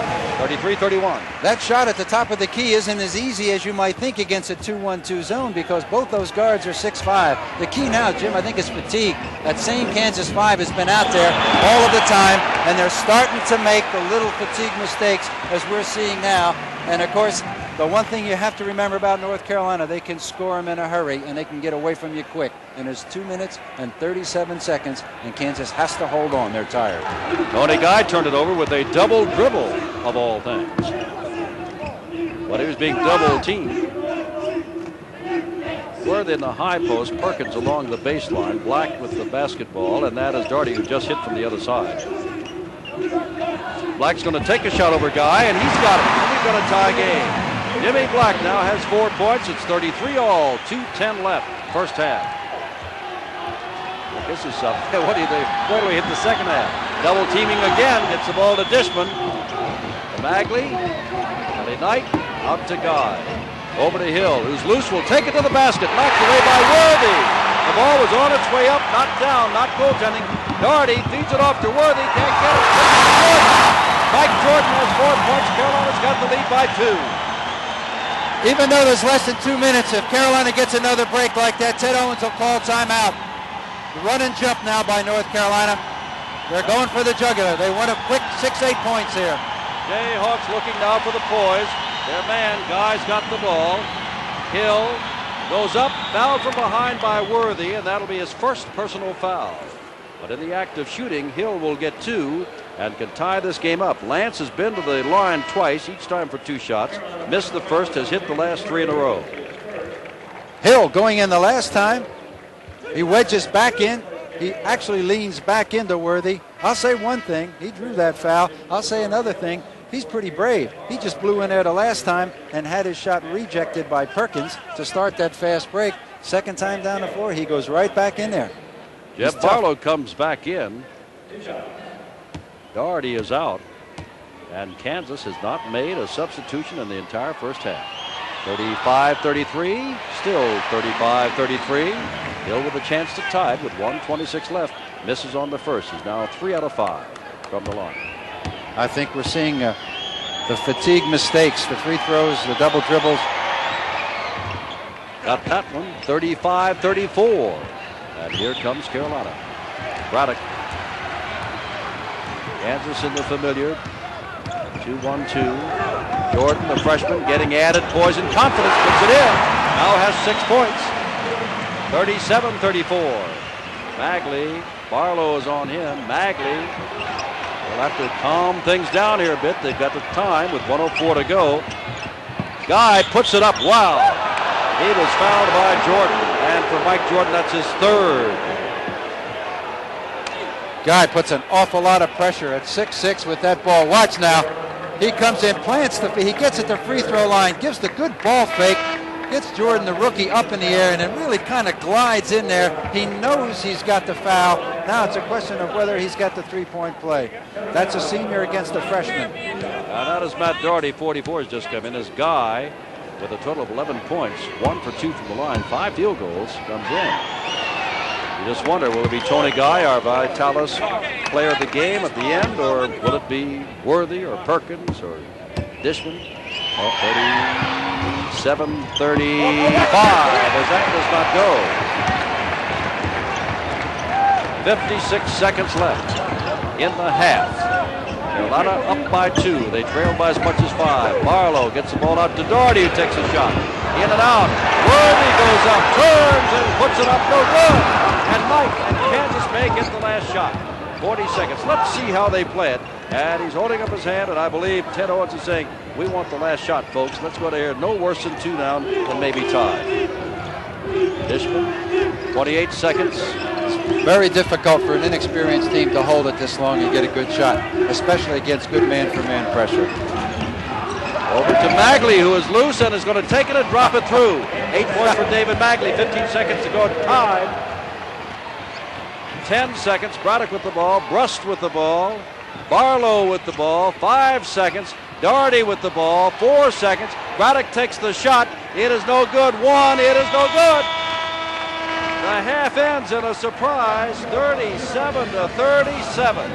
33-31. That shot at the top of the key isn't as easy as you might think against a 2-1-2 zone because both those guards are 6'5". The key now, Jim, I think is fatigue. That same Kansas 5 has been out there all of the time, and they're starting to make the little fatigue mistakes as we're seeing now. And of course, the one thing you have to remember about North Carolina, they can score them in a hurry and they can get away from you quick. And there's 2 minutes and 37 seconds, and Kansas has to hold on. They're tired. Tony Guy turned it over with a double dribble, of all things. But he was being double teamed. Worthy in the high post, Perkins along the baseline, Black with the basketball, and that is Doherty, who just hit from the other side. Black's going to take a shot over Guy, and he's got it. And we've got a tie game. Jimmy Black now has 4 points. It's 33 all, 2:10 left, first half. This is something. What do you think? Where do we hit the second half? Double teaming again. Hits the ball to Dishman. To Magley. Ellie Knight. Out to Guy. Over to Hill, who's loose, will take it to the basket. Knocked away by Worthy. The ball was on its way up, not down, not goaltending. Doherty feeds it off to Worthy. Can't get it. Mike Jordan has 4 points. Carolina's got the lead by 2. Even though there's less than 2 minutes, if Carolina gets another break like that, Ted Owens will call timeout. The run and jump now by North Carolina. They're going for the jugular. They want a quick 6-8 points here. Jayhawks looking now for the poise. Their man, Guy's got the ball. Hill goes up, fouled from behind by Worthy, and that'll be his first personal foul. But in the act of shooting, Hill will get 2 and can tie this game up. Lance has been to the line twice, each time for 2 shots. Missed the first, has hit the last 3 in a row. Hill going in the last time. He wedges back in. He actually leans back into Worthy. I'll say one thing. He drew that foul. I'll say another thing. He's pretty brave. He just blew in there the last time and had his shot rejected by Perkins to start that fast break. Second time down the floor, he goes right back in there. Jeff Barlow comes back in. Doherty is out. And Kansas has not made a substitution in the entire first half. 35-33, still 35-33. Hill with a chance to tie it with 1:26 left. Misses on the first. He's now 3 out of 5 from the line. I think we're seeing the fatigue mistakes, the free throws, the double dribbles. Got that one, 35-34. And here comes Carolina. Braddock. Kansas in the familiar. 2-1-2. Jordan, the freshman, getting added poison confidence, puts it in. Now has 6 points. 37-34. Magley. Barlow is on him. Magley. They'll have to calm things down here a bit. They've got the time with 1:04 to go. Guy puts it up. Wow. He was fouled by Jordan. And for Mike Jordan, that's his 3rd. Guy puts an awful lot of pressure at 6'6" with that ball. Watch now. He comes in, plants the feet. He gets at the free throw line, gives the good ball fake, gets Jordan, the rookie, up in the air, and it really kind of glides in there. He knows he's got the foul. Now it's a question of whether he's got the three-point play. That's a senior against a freshman. Now that is Matt Doherty, 44, has just come in. As Guy, with a total of 11 points, 1 for 2 from the line, 5 field goals, comes in. You just wonder, will it be Tony Guy, our Vitalis player of the game at the end, or will it be Worthy or Perkins or Dishman? 37-35, as that does not go. 56 seconds left in the half. Carolina up by 2. They trail by as much as 5. Barlow gets the ball out to Doherty, who takes a shot. In and out. Worthy goes up, turns, and puts it up. No good. And Mike and Kansas may get the last shot. 40 seconds. Let's see how they play it. And he's holding up his hand, and I believe Ted Owens is saying, we want the last shot, folks. Let's go to here. No worse than 2 down and maybe tied. Dishman, 28 seconds. It's very difficult for an inexperienced team to hold it this long and get a good shot, especially against good man-for-man pressure. Over to Magley, who is loose and is going to take it and drop it through. 8 points for David Magley. 15 seconds to go. Tied. 10 seconds. Braddock with the ball. Brust with the ball. Barlow with the ball. 5 seconds. Doherty with the ball. 4 seconds. Braddock takes the shot. It is no good. 1. It is no good. The half ends in a surprise, 37-37.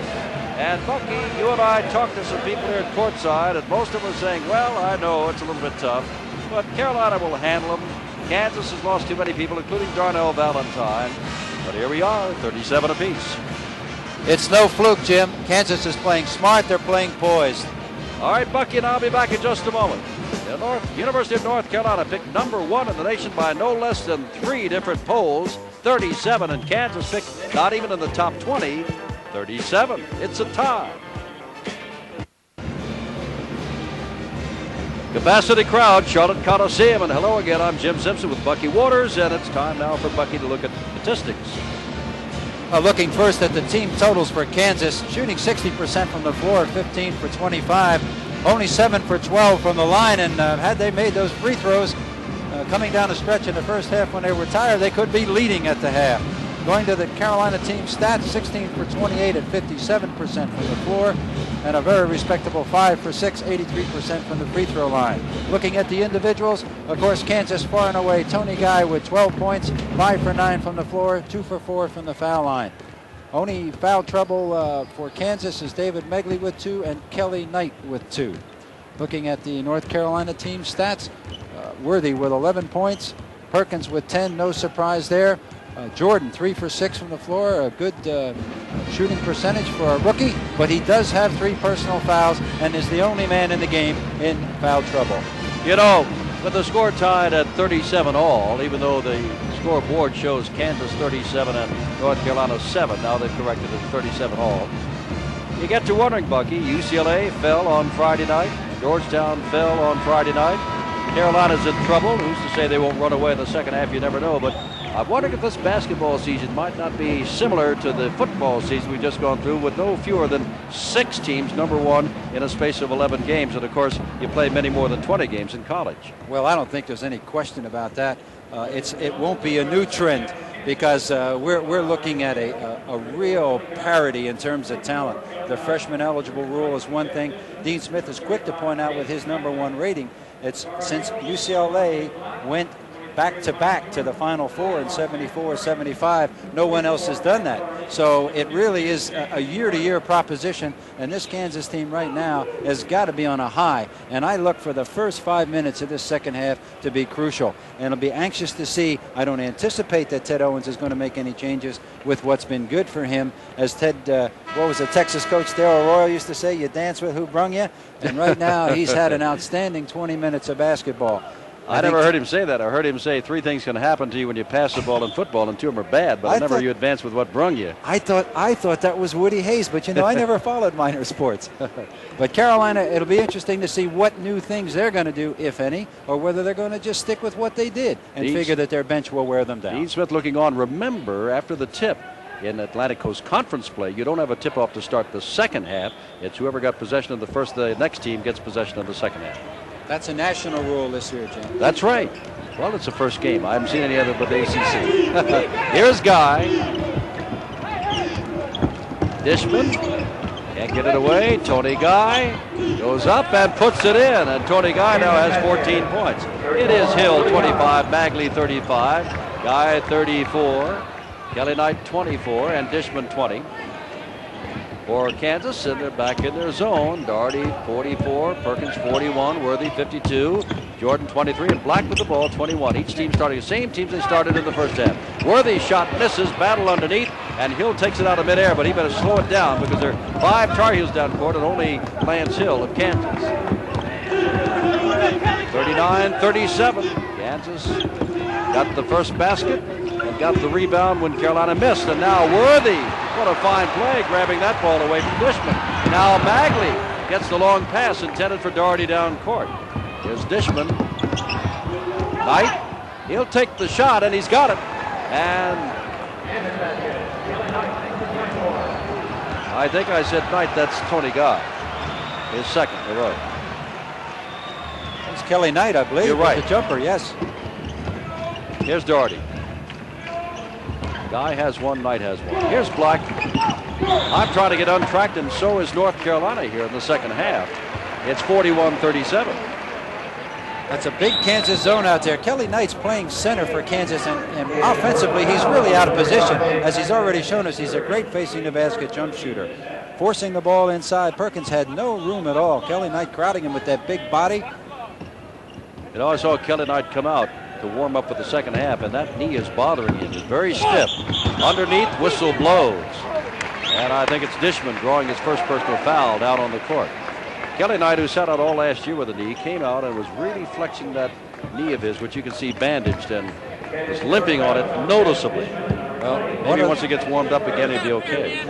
And Bucky, you and I talked to some people here at courtside, and most of them are saying, well, I know it's a little bit tough, but Carolina will handle them. Kansas has lost too many people, including Darnell Valentine. But here we are, 37 apiece. It's no fluke, Jim. Kansas is playing smart. They're playing poised. All right, Bucky and I'll be back in just a moment. The University of North Carolina picked number 1 in the nation by no less than 3 different polls. 37, and Kansas picked not even in the top 20. 37. It's a tie. Capacity crowd, Charlotte Coliseum, and hello again. I'm Jim Simpson with Bucky Waters, and it's time now for Bucky to look at statistics. Looking first at the team totals for Kansas, shooting 60% from the floor, 15 for 25, only 7 for 12 from the line, and had they made those free throws coming down the stretch in the first half when they were tired, they could be leading at the half. Going to the Carolina team stats, 16 for 28 at 57% from the floor, and a very respectable 5 for 6, 83% from the free throw line. Looking at the individuals, of course, Kansas far and away. Tony Guy with 12 points, 5 for 9 from the floor, 2 for 4 from the foul line. Only foul trouble for Kansas is David Megley with 2 and Kelly Knight with 2. Looking at the North Carolina team stats, Worthy with 11 points, Perkins with 10, no surprise there. Jordan 3 for 6 from the floor, a good shooting percentage for a rookie, but he does have 3 personal fouls and is the only man in the game in foul trouble. You know, with the score tied at 37 all, even though the scoreboard shows Kansas 37 and North Carolina 7, now they've corrected it to 37 all. You get to wondering, Bucky, UCLA fell on Friday night, Georgetown fell on Friday night, Carolina's in trouble. Who's to say they won't run away in the second half? You never know, but I'm wondering if this basketball season might not be similar to the football season we've just gone through, with no fewer than 6 teams #1 in a space of 11 games. And of course, you play many more than 20 games in college. Well, I don't think there's any question about that. It won't be a new trend, because we're looking at a real parity in terms of talent. The freshman eligible rule is one thing. Dean Smith is quick to point out with his #1 rating, it's since UCLA went back-to-back to the Final Four in 74, 75. No one else has done that. So it really is a year-to-year proposition, and this Kansas team right now has got to be on a high. And I look for the first 5 minutes of this second half to be crucial. And I'll be anxious to see. I don't anticipate that Ted Owens is going to make any changes with what's been good for him. As Ted, what was the Texas coach Darryl Royal used to say, you dance with who brung you? And right now he's had an outstanding 20 minutes of basketball. I never heard him say that. I heard him say 3 things can happen to you when you pass the ball in football, and 2 of them are bad, but never you advance with what brung you. I thought that was Woody Hayes, but you know, I never followed minor sports. But Carolina, it'll be interesting to see what new things they're going to do, if any, or whether they're going to just stick with what they did and figure that their bench will wear them down. Dean Smith looking on. Remember, after the tip in Atlantic Coast Conference play, you don't have a tip-off to start the second half. It's whoever got possession of the first, the next team gets possession of the second half. That's a national rule this year, Jim. That's right. Well, it's the first game. I haven't seen any other but the ACC. Here's Guy. Dishman. Can't get it away. Tony Guy goes up and puts it in. And Tony Guy now has 14 points. It is Hill 25, Magley 35, Guy 34, Kelly Knight 24, and Dishman 20. For Kansas, and they're back in their zone. Doherty 44, Perkins 41, Worthy 52, Jordan 23, and Black with the ball 21. Each team starting the same teams they started in the first half. Worthy's shot misses, battle underneath, and Hill takes it out of midair, but he better slow it down because there are 5 Tar Heels down court and only Lance Hill of Kansas. 39-37. Kansas got the first basket and got the rebound when Carolina missed, and now Worthy. What a fine play, grabbing that ball away from Dishman. Now Magley gets the long pass intended for Doherty down court. Here's Dishman. Knight, he'll take the shot, and he's got it. And I think I said Knight, that's Tony Guy. His second in a row. It's Kelly Knight, I believe. You're right. The jumper, yes. Here's Doherty. Guy has one, Knight has one. Here's Black. I'm trying to get untracked, and so is North Carolina here in the second half. It's 41-37. That's a big Kansas zone out there. Kelly Knight's playing center for Kansas, and offensively, he's really out of position. As he's already shown us, he's a great facing the basket jump shooter. Forcing the ball inside, Perkins had no room at all. Kelly Knight crowding him with that big body. You know, I saw Kelly Knight come out to warm up for the second half, and that knee is bothering him. It's very stiff. Underneath, whistle blows. And I think it's Dishman drawing his first personal foul down on the court. Kelly Knight, who sat out all last year with a knee, came out and was really flexing that knee of his, which you can see bandaged, and was limping on it noticeably. Well, maybe once he gets warmed up again, he'll be okay.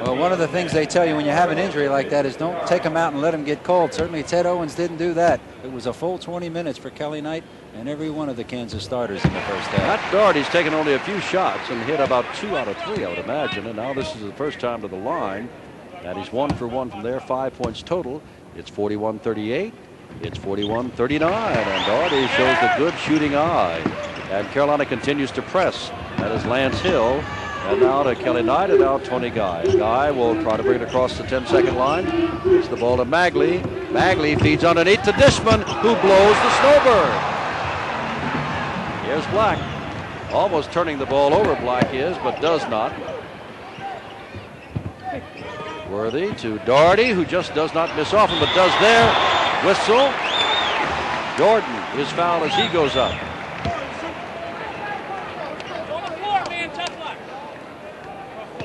Well, one of the things they tell you when you have an injury like that is don't take him out and let him get cold. Certainly Ted Owens didn't do that. It was a full 20 minutes for Kelly Knight and every one of the Kansas starters in the first half. Matt Doherty's taken only a few shots and hit about 2 out of 3, I would imagine. And now this is the first time to the line. And he's 1 for 1 from there, 5 points total. It's 41-38. It's 41-39. And Doherty shows the good shooting eye. And Carolina continues to press. That is Lance Hill. And now to Kelly Knight, and now Tony Guy. Guy will try to bring it across the 10-second line. It's the ball to Magley. Magley feeds underneath to Dishman, who blows the snowbird. Here's Black. Almost turning the ball over, Black is, but does not. Worthy to Doherty, who just does not miss often, but does there. Whistle. Jordan is fouled as he goes up.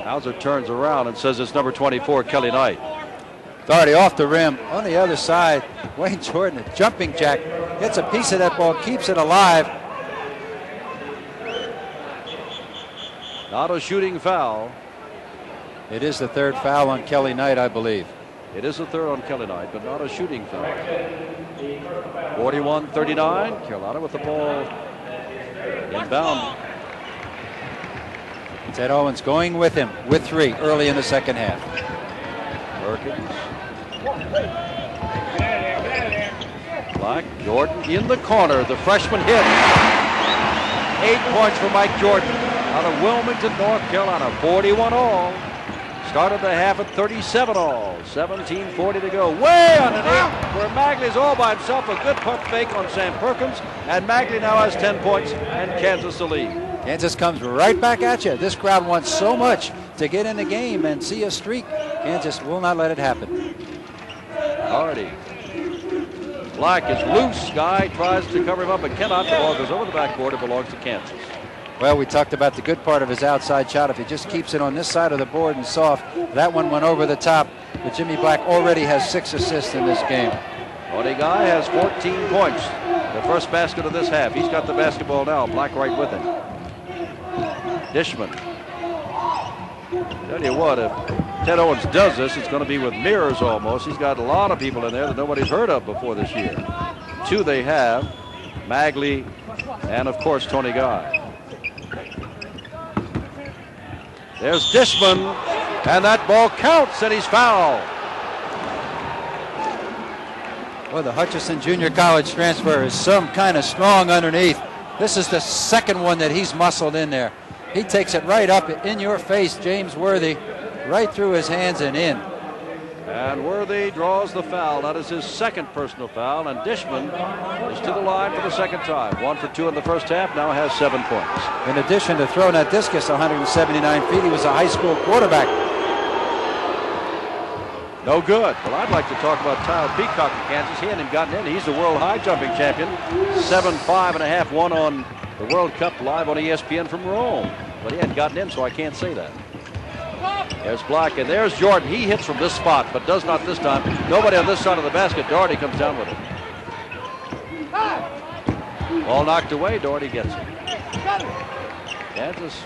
Hauser turns around and says it's number 24, Kelly Knight. Doherty off the rim. On the other side, Wayne Jordan, a jumping jack, gets a piece of that ball, keeps it alive. Not a shooting foul. It is the third foul on Kelly Knight, I believe. It is the third on Kelly Knight, but not a shooting foul. 41-39. Carolina with the ball inbound. Ted Owens going with him with 3 early in the second half. Perkins. Black. Jordan in the corner. The freshman hit. 8 points for Mike Jordan out of Wilmington, North Carolina. 41 all. Started the half at 37 all. 17:40 to go. Way underneath where Magley's all by himself. A good pump fake on Sam Perkins. And Magley now has 10 points and Kansas the lead. Kansas comes right back at you. This crowd wants so much to get in the game and see a streak. Kansas will not let it happen. Hardy. Black is loose. Guy tries to cover him up but cannot. The ball goes over the backboard. It belongs to Kansas. Well, we talked about the good part of his outside shot. If he just keeps it on this side of the board and soft, that one went over the top. But Jimmy Black already has 6 assists in this game. Tony Guy has 14 points. The first basket of this half. He's got the basketball now. Black right with him. Dishman. Tell you what, if Ted Owens does this, it's going to be with mirrors almost. He's got a lot of people in there that nobody's heard of before this year. 2 they have, Magley and, of course, Tony Guy. There's Dishman, and that ball counts, and he's fouled. Well, the Hutchinson Junior College transfer is some kind of strong underneath. This is the second one that he's muscled in there. He takes it right up in your face, James Worthy, right through his hands and in. And Worthy draws the foul. That is his second personal foul, and Dishman is to the line for the second time. 1 for 2 in the first half, now has 7 points. In addition to throwing that discus 179 feet, he was a high school quarterback. No good. Well, I'd like to talk about Tyler Peacock in Kansas. He hadn't gotten in. He's the world high jumping champion. 7.5 won on the World Cup live on ESPN from Rome. But he hadn't gotten in, so I can't say that. There's Black, and there's Jordan. He hits from this spot, but does not this time. Nobody on this side of the basket. Doherty comes down with it. Ball knocked away. Doherty gets it. Kansas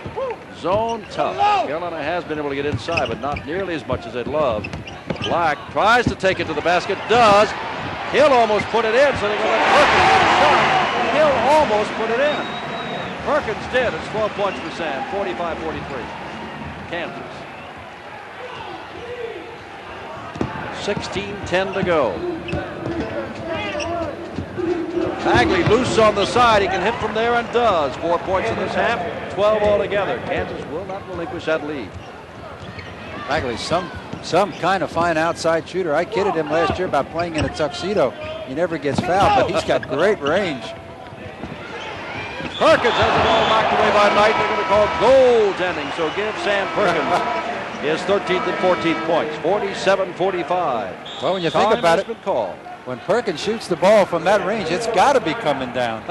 zone tough. Carolina has been able to get inside, but not nearly as much as they'd love. Black tries to take it to the basket. Does. Hill almost put it in, so they're going to let Perkins get a shot. Hill almost put it in. Perkins did. It's 12 points for Sam. 45-43. Kansas. 16:10 to go. Magley loose on the side. He can hit from there and does. 4 points in this half. 12 altogether. Kansas will not relinquish that lead. Magley, some kind of fine outside shooter. I kidded him last year about playing in a tuxedo. He never gets fouled, but he's got great range. Perkins has the ball knocked away by Knight. They're going to call goaltending, so give Sam Perkins his 13th and 14th points. 47-45. Well, when you think about it, called. when Perkins shoots the ball from that range, it's got to be coming down.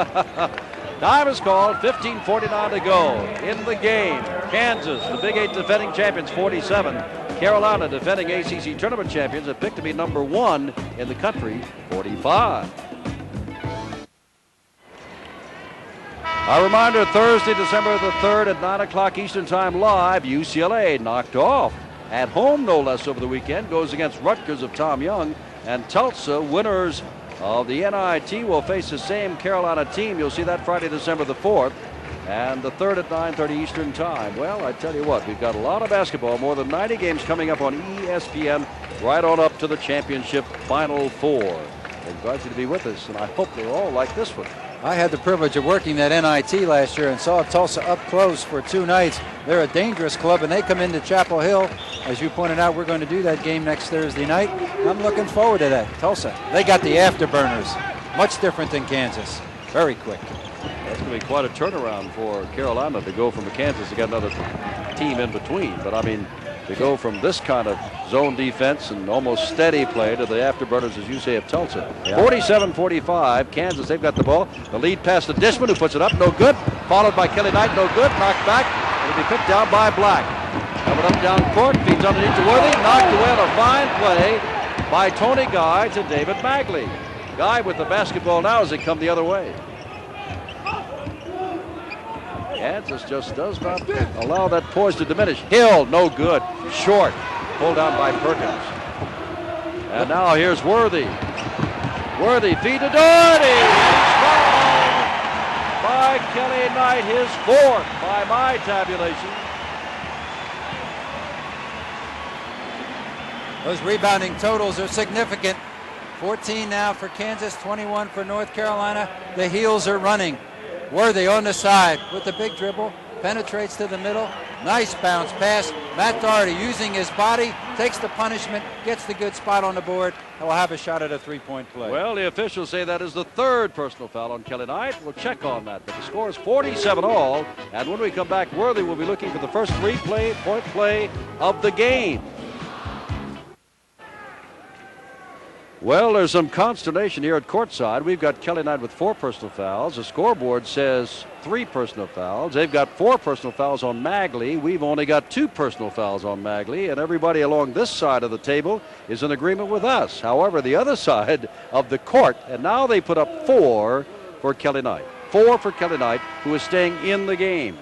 Time is called. 15:49 to go in the game. Kansas, the Big 8 defending champions, 47. Carolina, defending ACC tournament champions, are picked to be number 1 in the country, 45. A reminder, Thursday, December the 3rd at 9 o'clock Eastern Time live, UCLA knocked off at home, no less, over the weekend, goes against Rutgers of Tom Young, and Tulsa, winners of the NIT, will face the same Carolina team. You'll see that Friday, December the 4th, and the 3rd at 9:30 Eastern Time. Well, I tell you what, we've got a lot of basketball, more than 90 games coming up on ESPN, right on up to the championship Final Four. We're glad you to be with us, and I hope they're all like this one. I had the privilege of working that NIT last year and saw Tulsa up close for 2 nights. They're a dangerous club, and they come into Chapel Hill. As you pointed out, we're going to do that game next Thursday night. I'm looking forward to that. Tulsa, they got the afterburners. Much different than Kansas. Very quick. That's going to be quite a turnaround for Carolina to go from Kansas to get another team in between. But, I mean, to go from this kind of zone defense and almost steady play to the afterburners, as you say, of Tulsa. 47-45, Kansas, they've got the ball. The lead pass to Dishman, who puts it up, no good. Followed by Kelly Knight, no good. Knocked back. It'll be picked down by Black. Coming up down court, feeds underneath to Worthy. Knocked away on a fine play by Tony Guy to David Magley. Guy with the basketball now as they come the other way. Kansas just does not allow that poise to diminish. Hill, no good. Short. Pulled down by Perkins. And now here's Worthy. Worthy feed to Doherty. He's fouled by Kelly Knight, his fourth by my tabulation. Those rebounding totals are significant. 14 now for Kansas, 21 for North Carolina. The heels are running. Worthy on the side with the big dribble, penetrates to the middle. Nice bounce pass. Matt Doherty using his body, takes the punishment, gets the good spot on the board, and will have a shot at a three-point play. Well, the officials say that is the third personal foul on Kelly Knight. We'll check on that, but the score is 47 all. And when we come back, Worthy will be looking for the first three-point play of the game. Well, there's some consternation here at courtside. We've got Kelly Knight with 4 personal fouls. The scoreboard says 3 personal fouls. They've got 4 personal fouls on Magley. We've only got 2 personal fouls on Magley, and everybody along this side of the table is in agreement with us. However, the other side of the court, and now they put up 4 for Kelly Knight. 4 for Kelly Knight, who is staying in the game.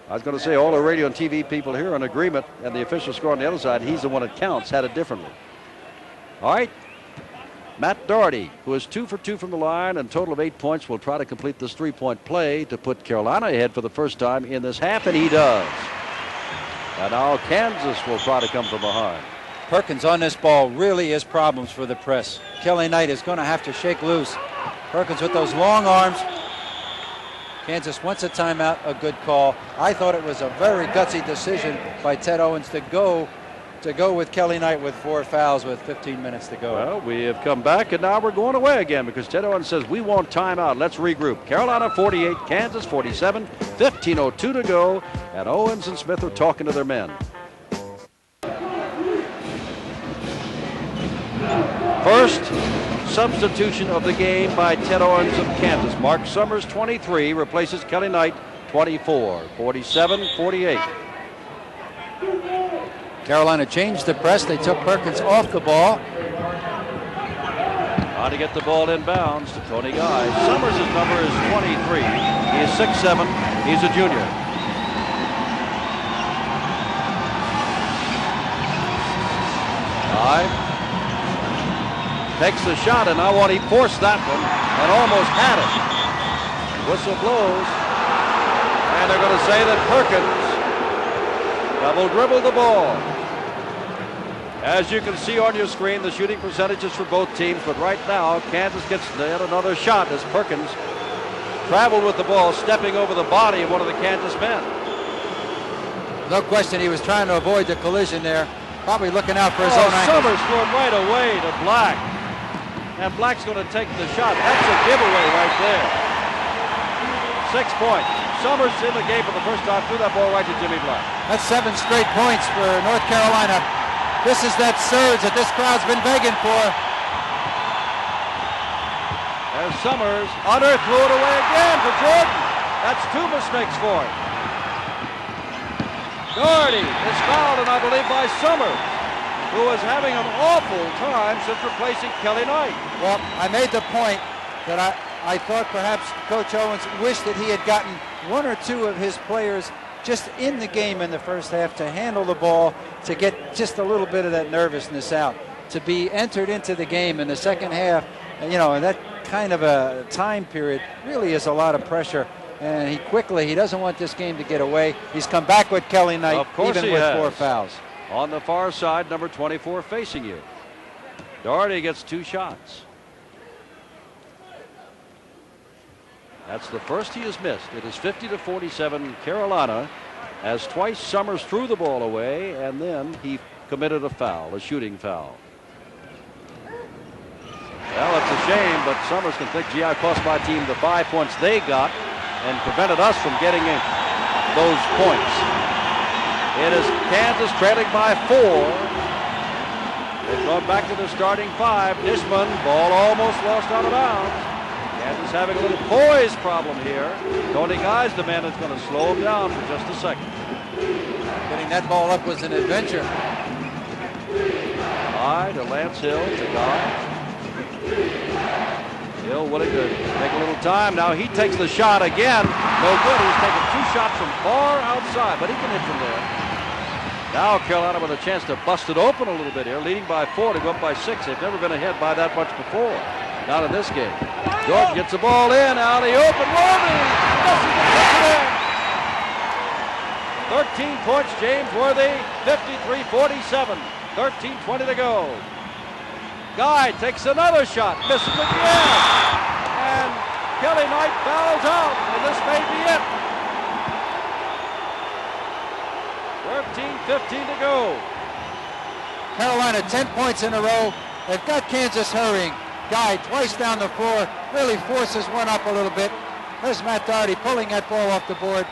I was going to say all the radio and TV people here are in agreement, and the official score on the other side, he's the one that counts, had it differently. All right. Matt Doherty, who is 2 for 2 from the line and a total of 8 points, will try to complete this three-point play to put Carolina ahead for the first time in this half, and he does. And now Kansas will try to come from behind. Perkins on this ball really is problems for the press. Kelly Knight is going to have to shake loose. Perkins with those long arms. Kansas wants a timeout, a good call. I thought it was a very gutsy decision by Ted Owens to go with Kelly Knight with 4 fouls with 15 minutes to go. Well, we have come back, and now we're going away again because Ted Owens says we want timeout. Let's regroup. Carolina 48, Kansas 47, 15:02 to go, and Owens and Smith are talking to their men. First substitution of the game by Ted Owens of Kansas. Mark Summers, 23, replaces Kelly Knight, 24, 47-48. Carolina changed the press. They took Perkins off the ball. Trying to get the ball inbounds to Tony Guy. Summers' number is 23. He is 6'7". He's a junior. Guy takes the shot, and now he forced that one and almost had it. Whistle blows, and they're going to say that Perkins double dribbled the ball. As you can see on your screen, the shooting percentages for both teams, but right now Kansas gets yet another shot as Perkins traveled with the ball, stepping over the body of one of the Kansas men. No question he was trying to avoid the collision there, probably looking out for his own ankle. Summers going right away to Black, and Black's going to take the shot. That's a giveaway right there. 6 points. Summers in the game for the first time, threw that ball right to Jimmy Black. That's 7 straight points for North Carolina. This is that surge that this crowd's been begging for. There's Summers. Under, threw it away again for Jordan. That's 2 mistakes for him. Doherty is fouled, and I believe by Summers, who is having an awful time since replacing Kelly Knight. Well, I made the point that I thought perhaps Coach Owens wished that he had gotten 1 or 2 of his players just in the game in the first half to handle the ball, to get just a little bit of that nervousness out, to be entered into the game in the second half. You know, and that kind of a time period really is a lot of pressure. And he doesn't want this game to get away. He's come back with Kelly Knight, even with 4 fouls. On the far side, number 24 facing you. Doherty gets 2 shots. That's the first he has missed. It is 50-47 Carolina. as twice Summers threw the ball away, and then he committed a foul, a shooting foul. Well, it's a shame, but Summers can think, gee, I cost my team the 5 points they got and prevented us from getting those points. It is Kansas trailing by 4. They've gone back to the starting 5. Dishman, ball almost lost out of bounds. Kansas having a little poise problem here. Tony Guy's demand is going to slow him down for just a second. Getting that ball up was an adventure. High to Lance Hill to Guy. Hill willing to take a little time. Now he takes the shot again. No good. He's taken 2 shots from far outside, but he can hit from there. Now Carolina with a chance to bust it open a little bit here, leading by 4 to go up by 6. They've never been ahead by that much before. Not in this game. Jordan gets the ball in, out of the open. Worthy! Yes, 13 points, James Worthy. 53-47. 13:20 to go. Guy takes another shot, misses again. And Kelly Knight fouls out, and this may be it. 13:15 to go. Carolina 10 points in a row. They've got Kansas hurrying. Guy twice down the floor, really forces one up a little bit. There's Matt Doherty pulling that ball off the board,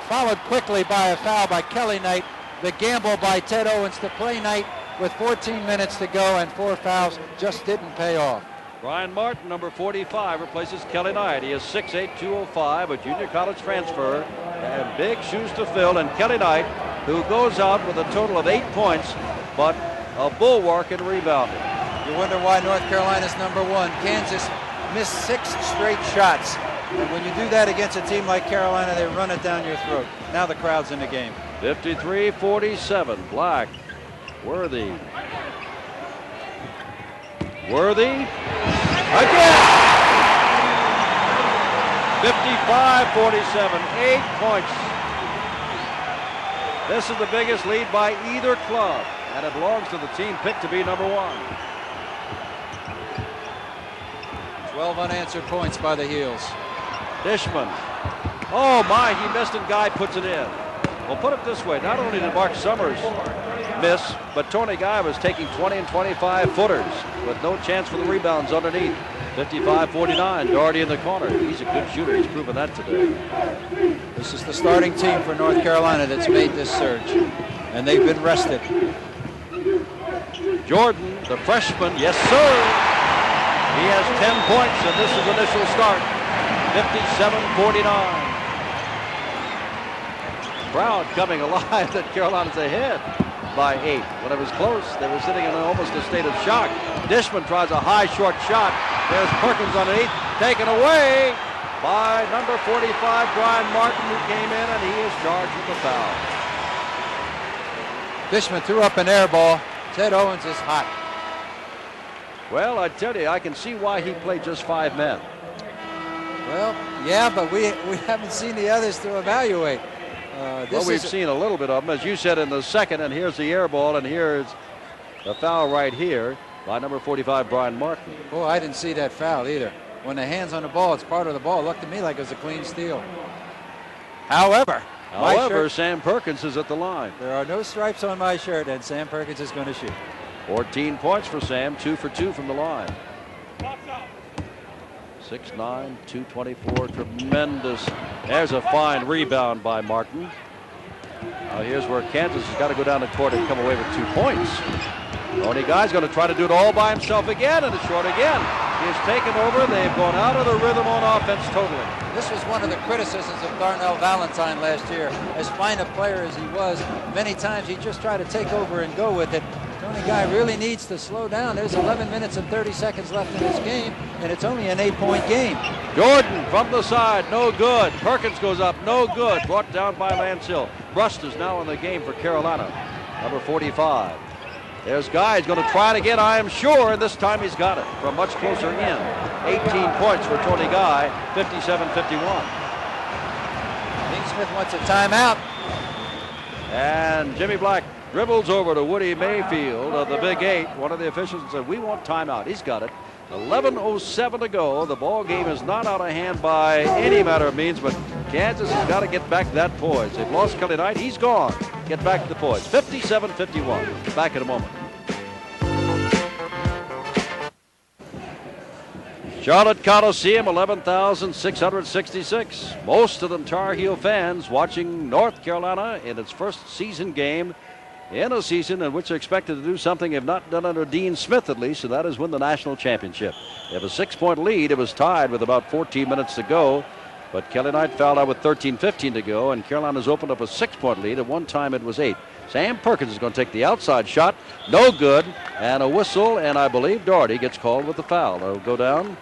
followed quickly by a foul by Kelly Knight. The gamble by Ted Owens to play Knight with 14 minutes to go and 4 fouls just didn't pay off. Brian Martin, number 45, replaces Kelly Knight. He is 6'8", 205, a junior college transfer, and big shoes to fill. And Kelly Knight, who goes out with a total of 8 points, but a bulwark in rebounding. You wonder why North Carolina's number 1. Kansas missed 6 straight shots. And when you do that against a team like Carolina, they run it down your throat. Now the crowd's in the game. 53-47. Black. Worthy. Worthy. Again. 55-47. 8 points. This is the biggest lead by either club, and it belongs to the team picked to be number 1. 12 unanswered points by the Heels. Dishman. Oh my, he missed and Guy puts it in. Well, put it this way, not only did Mark Summers miss, but Tony Guy was taking 20 and 25 footers with no chance for the rebounds underneath. 55-49, Doherty in the corner. He's a good shooter, he's proven that today. This is the starting team for North Carolina that's made this surge, and they've been rested. Jordan, the freshman, yes sir. He has 10 points in this is initial start. 57-49. Crowd coming alive that Carolina's ahead by 8. When it was close, they were sitting in almost a state of shock. Dishman tries a high short shot. There's Perkins underneath, taken away by number 45, Brian Martin, who came in, and he is charged with the foul. Dishman threw up an air ball. Ted Owens is hot. Well, I tell you, I can see why he played just 5 men. Well, yeah, but we haven't seen the others to evaluate. Well, we've seen a little bit of them, as you said, in the second, and here's the air ball, and here's the foul right here by number 45, Brian Martin. Boy, I didn't see that foul either. When the hand's on the ball, it's part of the ball. It looked to me like it was a clean steal. However, Sam Perkins is at the line. There are no stripes on my shirt, and Sam Perkins is going to shoot. 14 points for Sam, 2 for 2 from the line. 6'9", 224, tremendous. There's a fine rebound by Martin. Now here's where Kansas has got to go down the court and come away with 2 points. Tony Guy's going to try to do it all by himself again, and it's short again. He has taken over. They've gone out of the rhythm on offense totally. This was one of the criticisms of Darnell Valentine last year. As fine a player as he was, many times he just tried to take over and go with it. Tony Guy really needs to slow down. There's 11 minutes and 30 seconds left in this game, and it's only an 8-point game. Jordan from the side, no good. Perkins goes up, no good. Brought down by Lance Hill. Rust is now in the game for Carolina, number 45. There's Guy. He's going to try it again, I am sure, and this time he's got it from much closer in. 18 points for Tony Guy, 57-51. Dean Smith wants a timeout. And Jimmy Black Dribbles over to Woody Mayfield of the Big Eight. One of the officials said, we want timeout. He's got it. 11:07 to go. The ball game is not out of hand by any matter of means, but Kansas has got to get back that poise. They've lost Kelly Knight. He's gone. Get back to the poise. 57-51. Back in a moment. Charlotte Coliseum, 11,666. Most of them Tar Heel fans watching North Carolina in its first season game in a season in which they're expected to do something if not done under Dean Smith at least, and that is win the national championship. They have a 6-point lead. It was tied with about 14 minutes to go, but Kelly Knight fouled out with 13-15 to go, and Carolina's opened up a 6-point lead. At one time it was 8. Sam Perkins is going to take the outside shot. No good, and a whistle, and I believe Doherty gets called with the foul. It'll go down.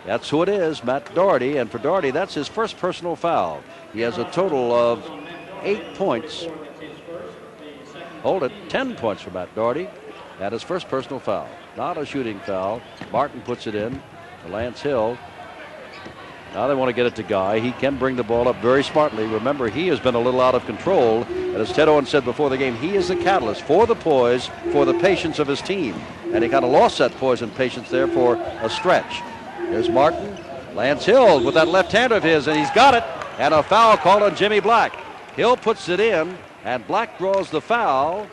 That's who it is, Matt Doherty, and for Doherty, that's his first personal foul. He has a total of 8 points. Hold it, 10 points for Matt Doherty at his first personal foul. Not a shooting foul. Martin puts it in to Lance Hill. Now they want to get it to Guy. He can bring the ball up very smartly. Remember, he has been a little out of control. And as Ted Owens said before the game, he is the catalyst for the poise, for the patience of his team. And he kind of lost that poise and patience there for a stretch. Here's Martin. Lance Hill with that left hand of his, and he's got it. And a foul called on Jimmy Black. Hill puts it in. And Black draws the foul.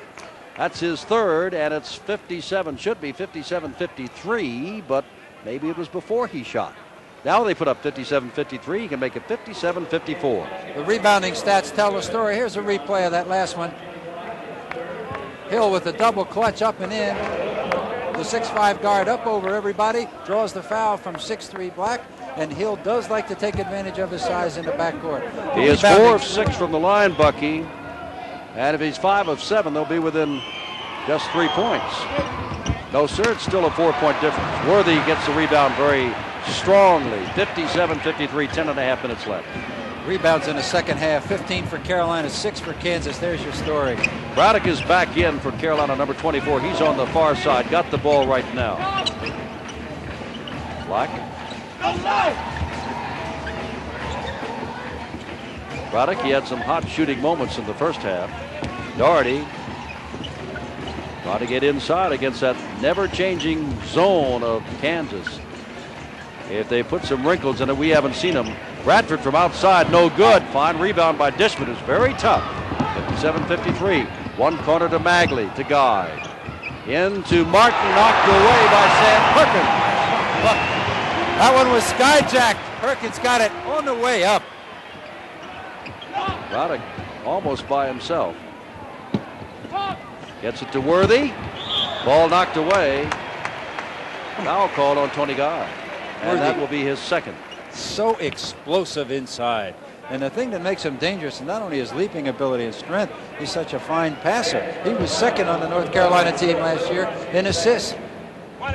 That's his third, and it's 57, should be 57-53, but maybe it was before he shot. Now they put up 57-53. He can make it 57-54. The rebounding stats tell the story. Here's a replay of that last one. Hill with a double clutch up and in. The 6'5" guard up over everybody, draws the foul from 6'3" Black, and Hill does like to take advantage of his size in the backcourt. He is 4 of 6 from the line, Bucky. And if he's 5 of 7, they'll be within just 3 points. No, sir, it's still a 4-point difference. Worthy gets the rebound very strongly. 57-53, 10.5 minutes left. Rebounds in the second half. 15 for Carolina, 6 for Kansas. There's your story. Braddock is back in for Carolina, number 24. He's on the far side. Got the ball right now. Black. Braddock, he had some hot shooting moments in the first half. Doherty trying to get inside against that never-changing zone of Kansas. If they put some wrinkles in it, we haven't seen them. Bradford from outside, no good. Fine rebound by Dishman, who's very tough. 57-53. One corner to Magley, to Guy. Into Martin, knocked away by Sam Perkins. That one was skyjacked. Perkins got it on the way up. Braddock almost by himself. Gets it to Worthy. Ball knocked away. Foul called on Tony Guy. And that will be his second. So explosive inside. And the thing that makes him dangerous is not only his leaping ability and strength, he's such a fine passer. He was second on the North Carolina team last year in assists.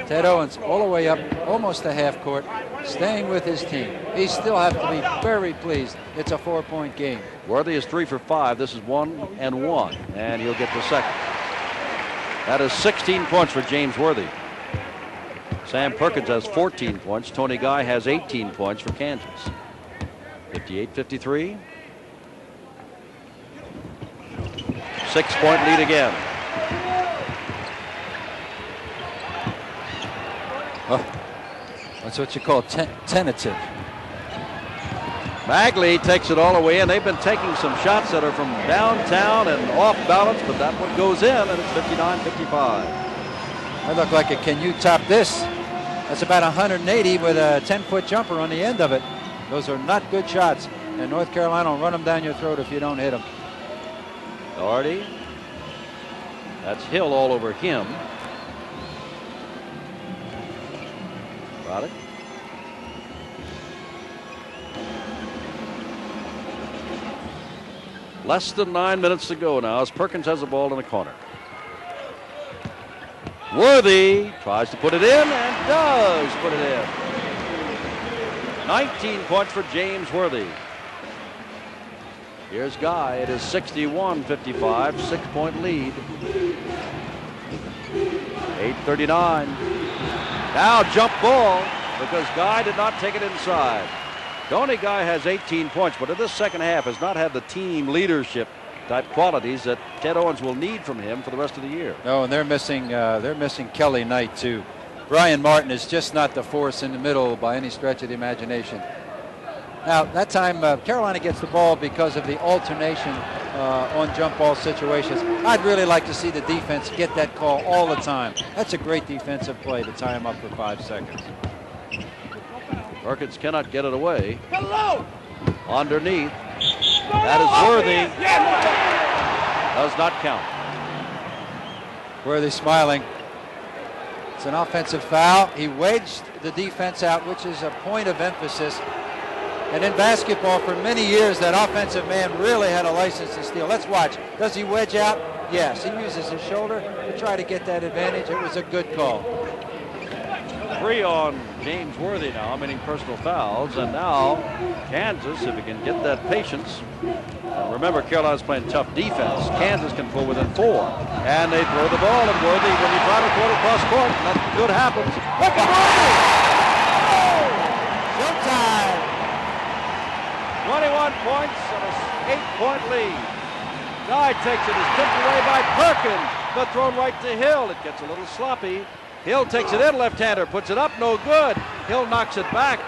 Ted Owens all the way up, almost to half court, staying with his team. He still has to be very pleased. It's a 4-point game. Worthy is 3 for 5. This is 1 and 1, and he'll get the second. That is 16 points for James Worthy. Sam Perkins has 14 points. Tony Guy has 18 points for Kansas. 58-53. 6-point lead again. Oh, that's what you call tentative. Magley takes it all the way in. They've been taking some shots that are from downtown and off balance, but that one goes in, and it's 59-55. That looked like a can you top this? That's about 180 with a 10-foot jumper on the end of it. Those are not good shots, and North Carolina will run them down your throat if you don't hit them. Doherty. That's Hill all over him. Got it. Less than 9 minutes to go now as Perkins has the ball in the corner. Worthy tries to put it in and does put it in. 19 points for James Worthy. Here's Guy. It is 61-55, 6-point lead. 8:39. Now jump ball because Guy did not take it inside. Tony Guy has 18 points, but in this second half has not had the team leadership type qualities that Ted Owens will need from him for the rest of the year. No, and they're missing Kelly Knight too. Brian Martin is just not the force in the middle by any stretch of the imagination. Now, that time, Carolina gets the ball because of the alternation on jump ball situations. I'd really like to see the defense get that call all the time. That's a great defensive play to tie him up for 5 seconds. Perkins cannot get it away. Underneath. That is Worthy. Does not count. Worthy smiling. It's an offensive foul. He wedged the defense out, which is a point of emphasis. And in basketball, for many years, that offensive man really had a license to steal. Let's watch. Does he wedge out? Yes. He uses his shoulder to try to get that advantage. It was a good call. 3 on James Worthy now, meaning personal fouls. And now Kansas, if he can get that patience. Remember, Carolina's playing tough defense. Kansas can pull within 4. And they throw the ball, and Worthy, when you try to throw it across court, nothing good happens. Look at Worthy! Showtime! 21 points and an 8-point lead. Guy takes it, is tipped away by Perkins, but thrown right to Hill. It gets a little sloppy. Hill takes it in, left-hander, puts it up, no good. Hill knocks it back.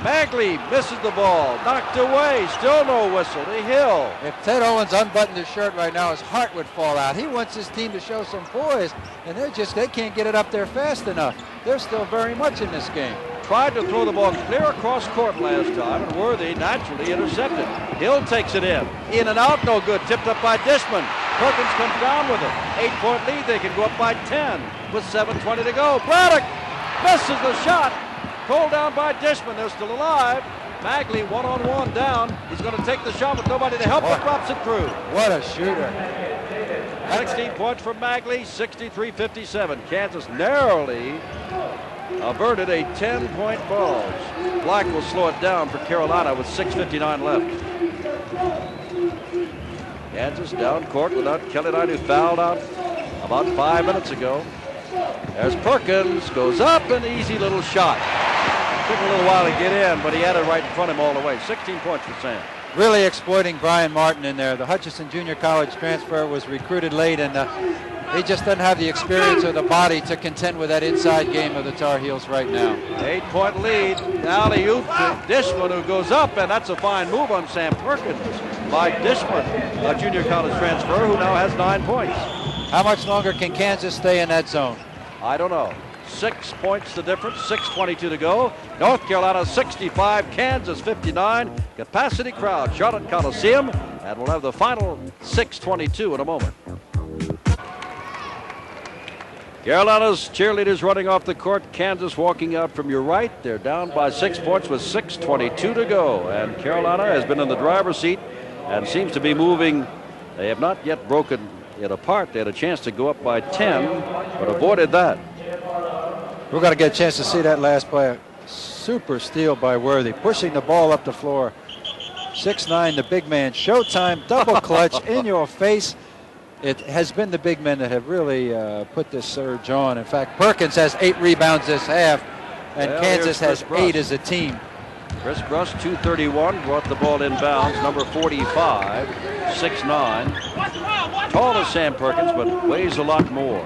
Bagley misses the ball, knocked away, still no whistle to Hill. If Ted Owens unbuttoned his shirt right now, his heart would fall out. He wants his team to show some poise, and they can't get it up there fast enough. They're still very much in this game. Tried to throw the ball clear across court last time, and Worthy naturally intercepted. Hill takes it in and out, no good, tipped up by Dishman. Perkins comes down with it. 8-point lead, they can go up by 10 with 7:20 to go. Braddock misses the shot. Pulled down by Dishman, they're still alive. Bagley one-on-one down. He's going to take the shot with nobody to help, but drops it through. What a shooter. 16 points for Bagley, 63-57. Kansas narrowly averted a 10-point bulge. Black will slow it down for Carolina with 6:59 left. Kansas down court without Kelly Knight, who fouled out about 5 minutes ago. There's Perkins, goes up, an easy little shot. Took a little while to get in, but he had it right in front of him all the way. 16 points for Sam. Really exploiting Brian Martin in there. The Hutchinson Junior College transfer was recruited late, and he just doesn't have the experience or the body to contend with that inside game of the Tar Heels right now. 8-point lead. Alley-oop to Dishman, who goes up, and that's a fine move on Sam Perkins by Dishman, a junior college transfer who now has 9 points. How much longer can Kansas stay in that zone? I don't know. 6 points the difference, 6:22 to go. North Carolina 65, Kansas 59. Capacity crowd, Charlotte Coliseum, and we'll have the final 6:22 in a moment. Carolina's cheerleaders running off the court. Kansas walking out from your right. They're down by 6 points with 6:22 to go. And Carolina has been in the driver's seat and seems to be moving. They have not yet broken it apart. They had a chance to go up by 10, but avoided that. We're going to get a chance to see that last play. A super steal by Worthy, pushing the ball up the floor. 6'9", the big man. Showtime, double clutch in your face. It has been the big men that have really put this surge on. In fact, Perkins has 8 rebounds this half, and Kansas has 8 as a team. Chris Bruss, 231, brought the ball inbounds. Number 45, 6'9". Tall as Sam Perkins, but weighs a lot more.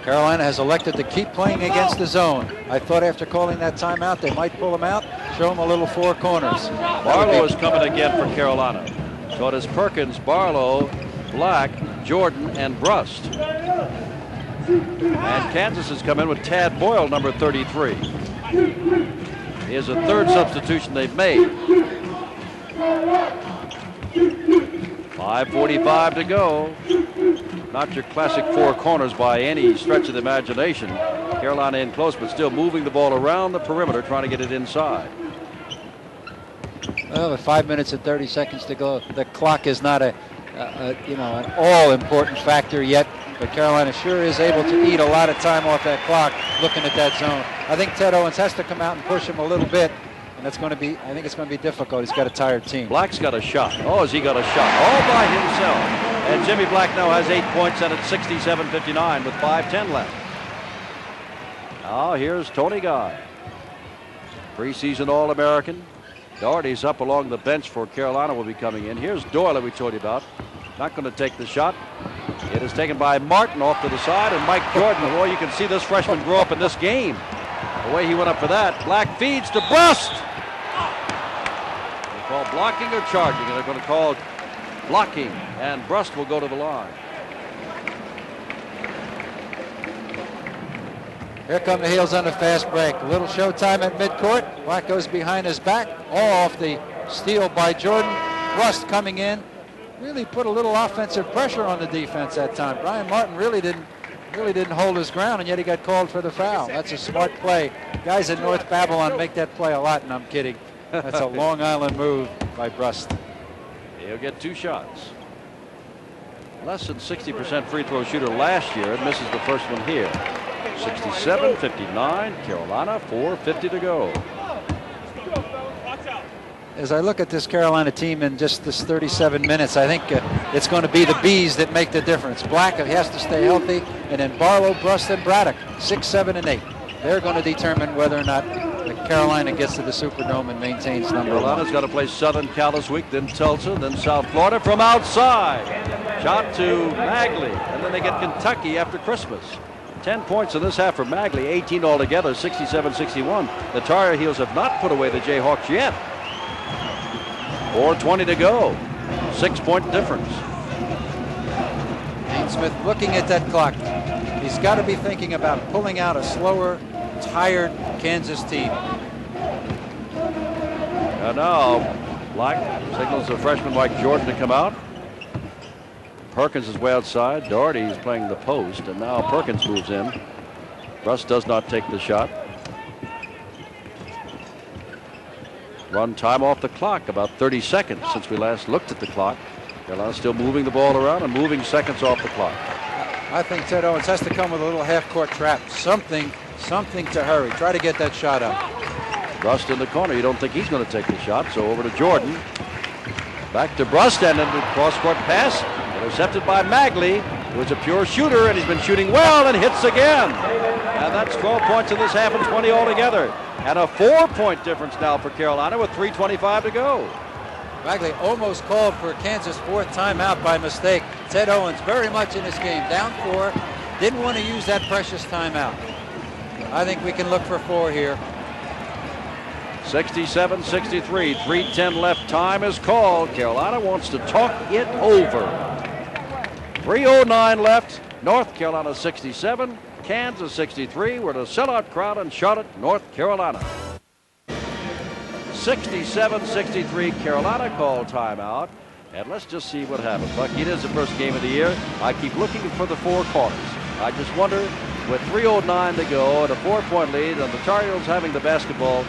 Carolina has elected to keep playing against the zone. I thought after calling that timeout, they might pull him out, show him a little 4 corners. Barlow is coming again for Carolina. So it is Perkins, Barlow, Black, Jordan, and Brust. And Kansas has come in with Tad Boyle, number 33. He is the 3rd substitution they've made. 5:45 to go. Not your classic 4 corners by any stretch of the imagination. Carolina in close, but still moving the ball around the perimeter, trying to get it inside. Well, with 5 minutes and 30 seconds to go, the clock is not an all-important factor yet. But Carolina sure is able to eat a lot of time off that clock, looking at that zone. I think Ted Owens has to come out and push him a little bit. And that's going to be, I think it's going to be difficult. He's got a tired team. Black's got a shot. Oh, has he got a shot? All by himself. And Jimmy Black now has 8 points, and it's 67-59 with 5:10 left. Now here's Tony Guy. Preseason All-American. Doherty's up along the bench for Carolina will be coming in. Here's Doyle we told you about. Not going to take the shot. It is taken by Martin off to the side, and Mike Jordan. Boy, you can see this freshman grow up in this game. The way he went up for that. Black feeds to Brust. They call blocking or charging, and they're going to call blocking, and Brust will go to the line. Here come the Heels on the fast break. A little showtime at midcourt. Black goes behind his back. All off the steal by Jordan. Brust coming in. Really put a little offensive pressure on the defense that time. Brian Martin really didn't hold his ground, and yet he got called for the foul. That's a smart play. Guys in North Babylon make that play a lot, and I'm kidding. That's a Long Island move by Brust. He'll get 2 shots. Less than 60% free throw shooter last year, and misses the first one here. 67, 59, Carolina, 4:50 to go. As I look at this Carolina team in just this 37 minutes, I think it's going to be the Bees that make the difference. Black has to stay healthy, and then Barlow, Brust, and Braddock, 6, 7, and 8. They're going to determine whether or not Carolina gets to the Superdome and maintains number 1. Carolina's got to play Southern Cal this week, then Tulsa, then South Florida from outside. Shot to Magley, and then they get Kentucky after Christmas. 10 points in this half for Magley, 18 altogether, 67-61. The Tar Heels have not put away the Jayhawks yet. 4:20 to go. 6-point difference. Dean Smith looking at that clock. He's got to be thinking about pulling out a slower, tired Kansas team. And now Black signals the freshman Mike Jordan to come out. Perkins is way outside. Doherty is playing the post, and now Perkins moves in. Brust does not take the shot. Run time off the clock, about 30 seconds since we last looked at the clock. Carolina still moving the ball around and moving seconds off the clock. I think Ted Owens has to come with a little half-court trap. Something to hurry. Try to get that shot up. Brust in the corner. You don't think he's going to take the shot, so over to Jordan. Back to Brust, and then the cross-court pass. Intercepted by Magley, who is a pure shooter, and he's been shooting well and hits again. And that's 12 points in this half and 20 altogether. And a 4-point difference now for Carolina with 3:25 to go. Magley almost called for Kansas' 4th timeout by mistake. Ted Owens very much in this game, down 4. Didn't want to use that precious timeout. I think we can look for 4 here. 67-63, 3:10 left. Time is called. Carolina wants to talk it over. 3:09 left. North Carolina 67, Kansas 63. We're a sellout crowd in Charlotte, North Carolina. 67-63, Carolina called timeout. And let's just see what happens. Bucky, it is the first game of the year. I keep looking for the 4 corners. I just wonder, with 3:09 to go and a 4-point lead, and the Tar Heels having the basketball,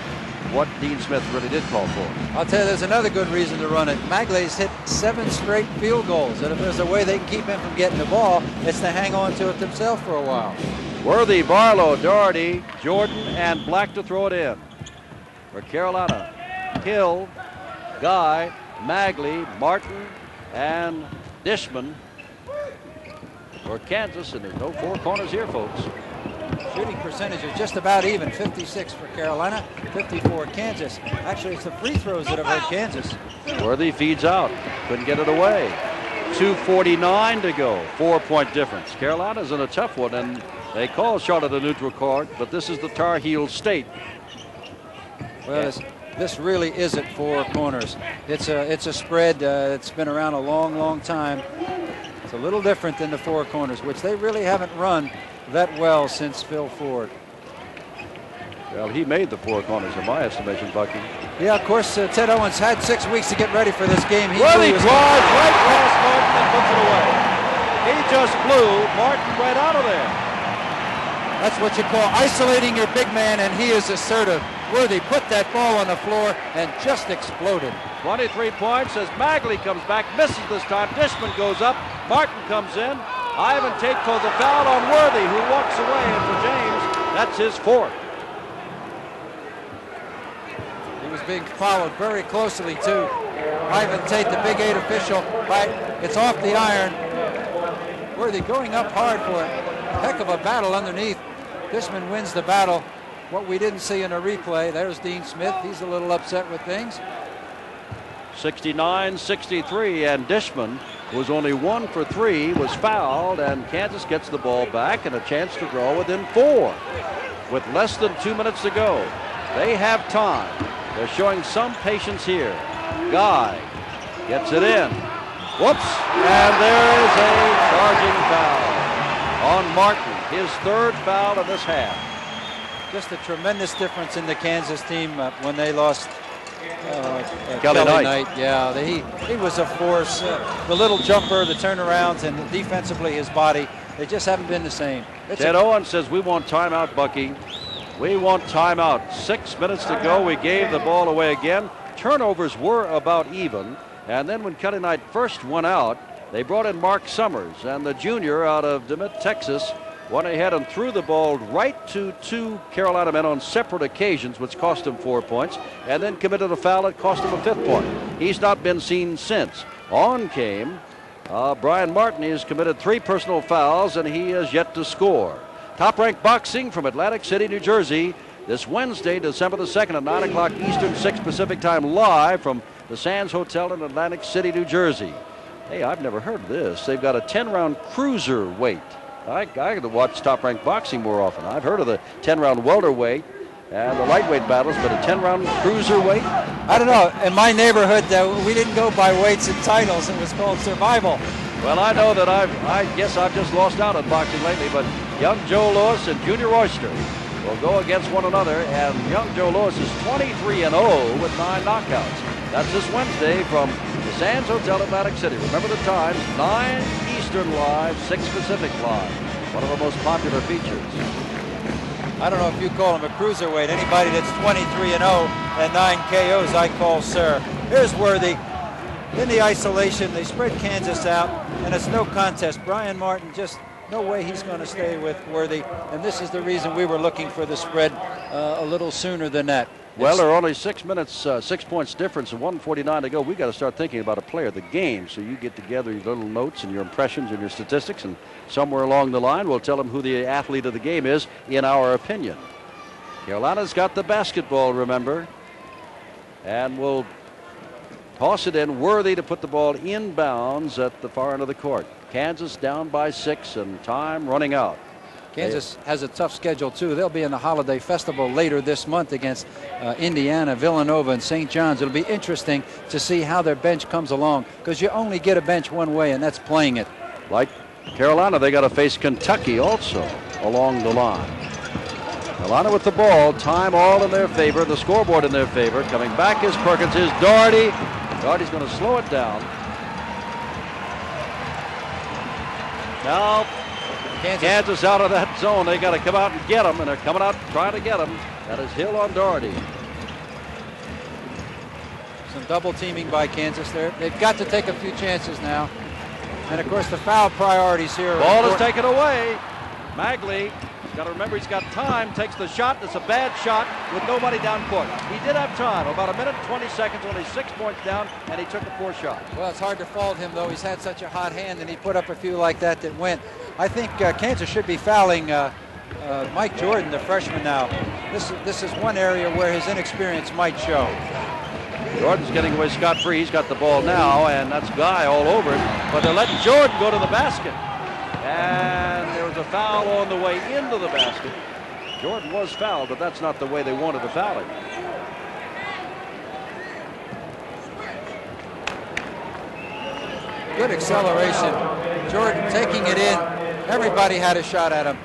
what Dean Smith really did call for. I'll tell you, there's another good reason to run it. Magley's hit 7 straight field goals, and if there's a way they can keep him from getting the ball, it's to hang on to it themselves for a while. Worthy, Barlow, Doherty, Jordan, and Black to throw it in. For Carolina, Hill, Guy, Magley, Martin, and Dishman. For Kansas, and there's no 4 corners here, folks. Shooting percentage is just about even, 56 for Carolina, 54 Kansas. Actually, it's the free throws that have hurt Kansas. Worthy feeds out, couldn't get it away. 2:49 to go, 4-point difference. Carolina's in a tough one, and they call Charlotte a neutral court, but this is the Tar Heel state. Well, this really isn't 4 corners. It's a spread. It's been around a long time. It's a little different than the 4 corners, which they really haven't run that well since Phil Ford. Well, he made the 4 corners in my estimation, Bucky. Yeah, of course, Ted Owens had 6 weeks to get ready for this game. He drives right past Martin and puts it away. He just blew Martin right out of there. That's what you call isolating your big man, and he is assertive. Worthy put that ball on the floor and just exploded. 23 points as Magley comes back, misses this time. Dishman goes up. Martin comes in. Ivan Tate calls a foul on Worthy, who walks away, and for James, that's his 4th. He was being followed very closely, too. Ivan Tate, the Big 8 official, right? It's off the iron. Worthy going up hard for a heck of a battle underneath. Dishman wins the battle. What we didn't see in a replay, there's Dean Smith. He's a little upset with things. 69-63, and Dishman, who was only 1 for 3, was fouled, and Kansas gets the ball back and a chance to draw within 4 with less than 2 minutes to go. They have time. They're showing some patience here. Guy gets it in. Whoops, and there is a charging foul on Martin, his 3rd foul of this half. Just a tremendous difference in the Kansas team when they lost Kelly Knight. Yeah, he was a force. The little jumper, the turnarounds, and defensively his body, they just haven't been the same. Ted Owens says, we want timeout, Bucky. We want timeout. 6 minutes to go. We gave the ball away again. Turnovers were about even. And then when Kelly Knight first went out, they brought in Mark Summers, and the junior out of DeMitt, Texas, went ahead and threw the ball right to 2 Carolina men on separate occasions, which cost him 4 points, and then committed a foul that cost him a 5th point. He's not been seen since. On came Brian Martin. He has committed 3 personal fouls, and he has yet to score. Top Rank Boxing from Atlantic City, New Jersey, this Wednesday, December the 2nd at 9 o'clock Eastern, 6 Pacific time, live from the Sands Hotel in Atlantic City, New Jersey. Hey, I've never heard of this. They've got a 10-round cruiserweight. I got to watch Top Rank Boxing more often. I've heard of the 10-round welterweight and the lightweight battles, but a 10-round cruiserweight? I don't know. In my neighborhood, we didn't go by weights and titles. It was called survival. Well, I know that I guess I've just lost out on boxing lately, but young Joe Louis and Junior Royster will go against one another, and young Joe Louis is 23-0 with 9 knockouts. That's this Wednesday from the Sands Hotel, Atlantic City. Remember the times, 9 Eastern live, 6 Pacific live. One of the most popular features. I don't know if you call him a cruiserweight. Anybody that's 23-0 and 9 KOs, I call sir. Here's Worthy. In the isolation, they spread Kansas out, and it's no contest. Brian Martin, just no way he's going to stay with Worthy, and this is the reason we were looking for the spread a little sooner than that. Well, there are only 6 minutes, 6 points difference, and 1:49 to go. We got to start thinking about a player of the game. So you get together your little notes and your impressions and your statistics, and somewhere along the line, we'll tell them who the athlete of the game is, in our opinion. Carolina's got the basketball, remember, and we'll toss it in. Worthy to put the ball inbounds at the far end of the court. Kansas down by 6, and time running out. Kansas has a tough schedule, too. They'll be in the Holiday Festival later this month against Indiana, Villanova, and St. John's. It'll be interesting to see how their bench comes along, because you only get a bench one way, and that's playing it. Like Carolina, they got to face Kentucky also along the line. Carolina with the ball, time all in their favor, the scoreboard in their favor. Coming back is Perkins, is Doherty. Doherty's going to slow it down. Now, Kansas out of that zone. They got to come out and get them, and they're coming out trying to get them. That is Hill on Doherty. Some double teaming by Kansas there. They've got to take a few chances now. And of course the foul priorities here. Ball is taken away. Magley, got to remember he's got time, takes the shot. It's a bad shot with nobody down court. He did have time, about 1 minute and 20 seconds, only 6 points down, and he took a poor shot. Well, it's hard to fault him, though. He's had such a hot hand, and he put up a few like that went. I think Kansas should be fouling Mike Jordan, the freshman now. This is one area where his inexperience might show. Jordan's getting away scot-free. He's got the ball now, and that's Guy all over it. But they're letting Jordan go to the basket. And there was a foul on the way into the basket. Jordan was fouled, but that's not the way they wanted to foul him. Good acceleration. Jordan taking it in. Everybody had a shot at him.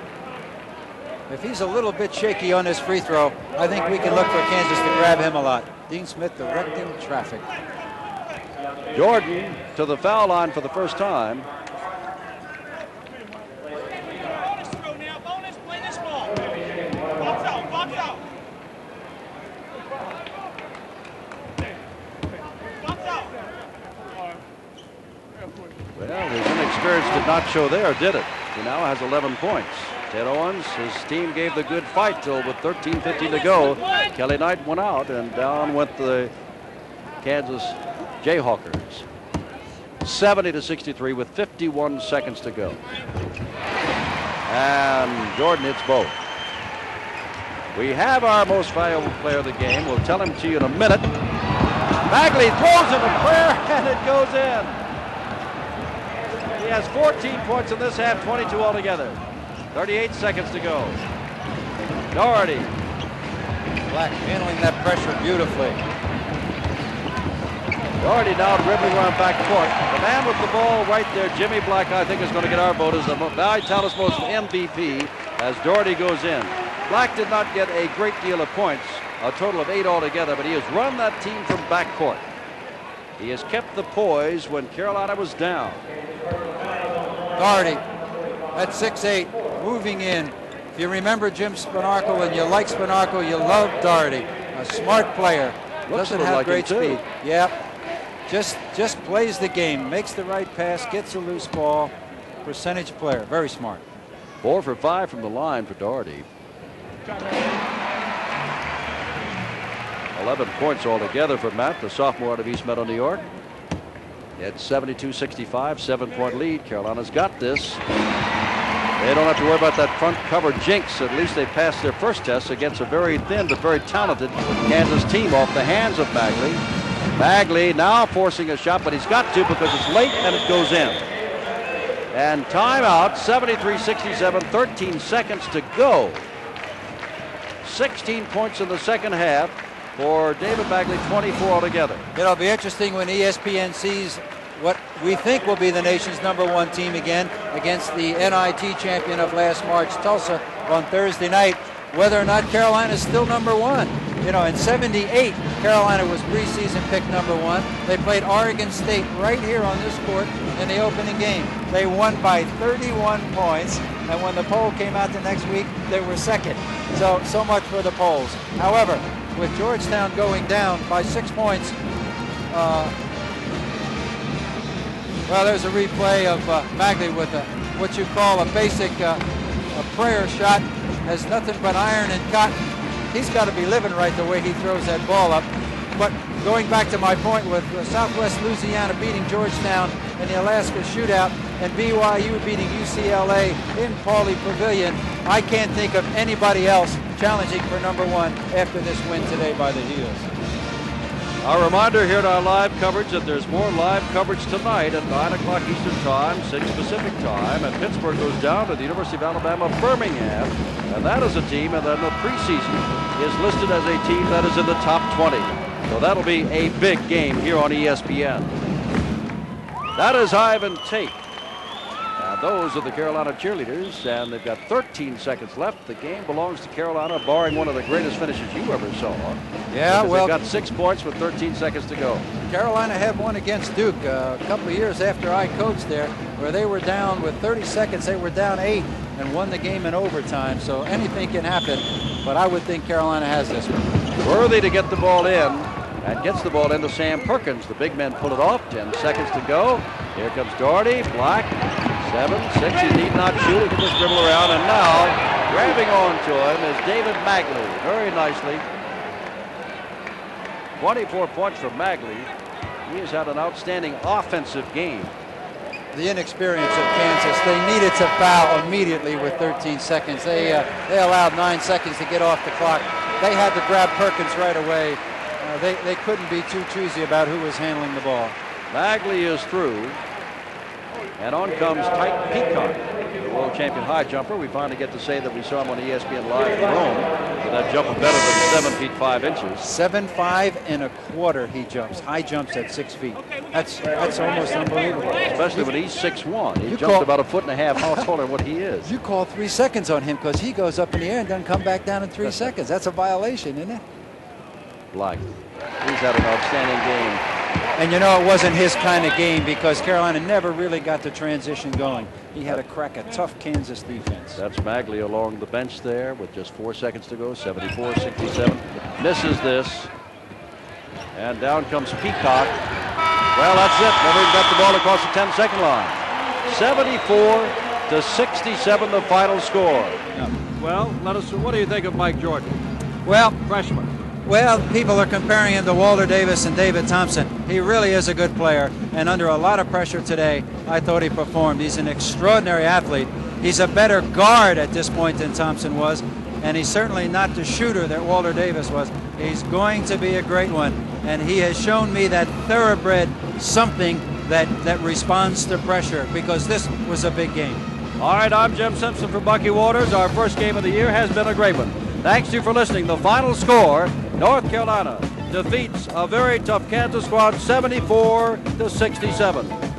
If he's a little bit shaky on his free throw, I think we can look for Kansas to grab him a lot. Dean Smith directing traffic. Jordan to the foul line for the first time. Well, his inexperience did not show there, did it? He now has 11 points. Ted Owens, his team gave the good fight till with 13:50 to go. Kelly Knight went out, and down went the Kansas Jayhawkers. 70-63 with 51 seconds to go. And Jordan hits both. We have our most valuable player of the game. We'll tell him to you in a minute. Bagley throws it a prayer, and it goes in. He has 14 points in this half, 22 altogether. 38 seconds to go. Doherty. Black handling that pressure beautifully. Doherty now dribbling around back court. The man with the ball right there, Jimmy Black, I think is going to get our vote as the Valley Talis Most MVP as Doherty goes in. Black did not get a great deal of points, a total of 8 altogether, but he has run that team from back court. He has kept the poise when Carolina was down. Doherty at 6'8", moving in. If you remember Jim Spanarkel and you like Spanarkel, you love Doherty. A smart player. Doesn't have like great him, too. speed. Yep. Just plays the game, makes the right pass, gets a loose ball. Percentage player, very smart. 4 for 5 from the line for Doherty. 11 points altogether for Matt, the sophomore out of East Meadow, New York. It's 72-65, 7-point lead. Carolina's got this. They don't have to worry about that front cover jinx. At least they passed their first test against a very thin but very talented Kansas team off the hands of Bagley. Bagley now forcing a shot, but he's got to because it's late and it goes in. And timeout, 73-67, 13 seconds to go. 16 points in the second half for David Bagley, 24 altogether. It'll be interesting when ESPN sees what we think will be the nation's #1 team again against the NIT champion of last March, Tulsa, on Thursday night, whether or not Carolina is still #1. You know, in '78, Carolina was preseason pick #1. They played Oregon State right here on this court in the opening game. They won by 31 points, and when the poll came out the next week, they were second. So much for the polls. However, with Georgetown going down by 6 points, well, there's a replay of Bagley with what you call a basic a prayer shot. Has nothing but iron and cotton. He's got to be living right the way he throws that ball up. But going back to my point with Southwest Louisiana beating Georgetown in the Alaska shootout and BYU beating UCLA in Pauley Pavilion, I can't think of anybody else challenging for #1 after this win today by the Heels. Our reminder here at our live coverage that there's more live coverage tonight at 9 o'clock Eastern Time, 6 Pacific Time, and Pittsburgh goes down to the University of Alabama, Birmingham, and that is a team, and then the preseason is listed as a team that is in the top 20. So that'll be a big game here on ESPN. That is Ivan Tate. And those are the Carolina cheerleaders, and they've got 13 seconds left. The game belongs to Carolina, barring one of the greatest finishes you ever saw. Yeah, well, they've got 6 points with 13 seconds to go. Carolina had one against Duke a couple of years after I coached there, where they were down with 30 seconds. They were down 8 and won the game in overtime. So anything can happen, but I would think Carolina has this one. Worthy to get the ball in, and gets the ball into Sam Perkins. The big men pull it off. 10 seconds to go. Here comes Doherty. Black. 7, 6. He need not shoot. He can just dribble around. And now, grabbing onto him is David Bagley. Very nicely. 24 points for Bagley. He has had an outstanding offensive game. The inexperience of Kansas. They needed to foul immediately with 13 seconds. They allowed 9 seconds to get off the clock. They had to grab Perkins right away. They couldn't be too choosy about who was handling the ball. Bagley is through. And on comes Tyke Peacock, the world champion high jumper. We finally get to say that we saw him on ESPN Live in Rome with that jump of better than 7 feet 5 inches. 7'5" and a quarter he jumps. High jumps at 6 feet. That's almost unbelievable. Especially when he's 6'1". He jumped about 1.5 feet taller than what he is. You call 3 seconds on him because he goes up in the air and doesn't come back down in 3 seconds. That's a violation, isn't it? Black. He's had an outstanding game. And you know, it wasn't his kind of game because Carolina never really got the transition going. He had to crack a tough Kansas defense. That's Bagley along the bench there with just 4 seconds to go. 74-67. Misses this. And down comes Peacock. Well, that's it. Never even got the ball across the 10-second line. 74-67, the final score. Yeah. Well, what do you think of Mike Jordan? Well, Freshman. Well, people are comparing him to Walter Davis and David Thompson. He really is a good player, and under a lot of pressure today, I thought he performed. He's an extraordinary athlete. He's a better guard at this point than Thompson was, and he's certainly not the shooter that Walter Davis was. He's going to be a great one, and he has shown me that thoroughbred something that responds to pressure, because this was a big game. All right, I'm Jim Simpson for Bucky Waters. Our first game of the year has been a great one. Thanks to you for listening. The final score, North Carolina defeats a very tough Kansas squad 74-67.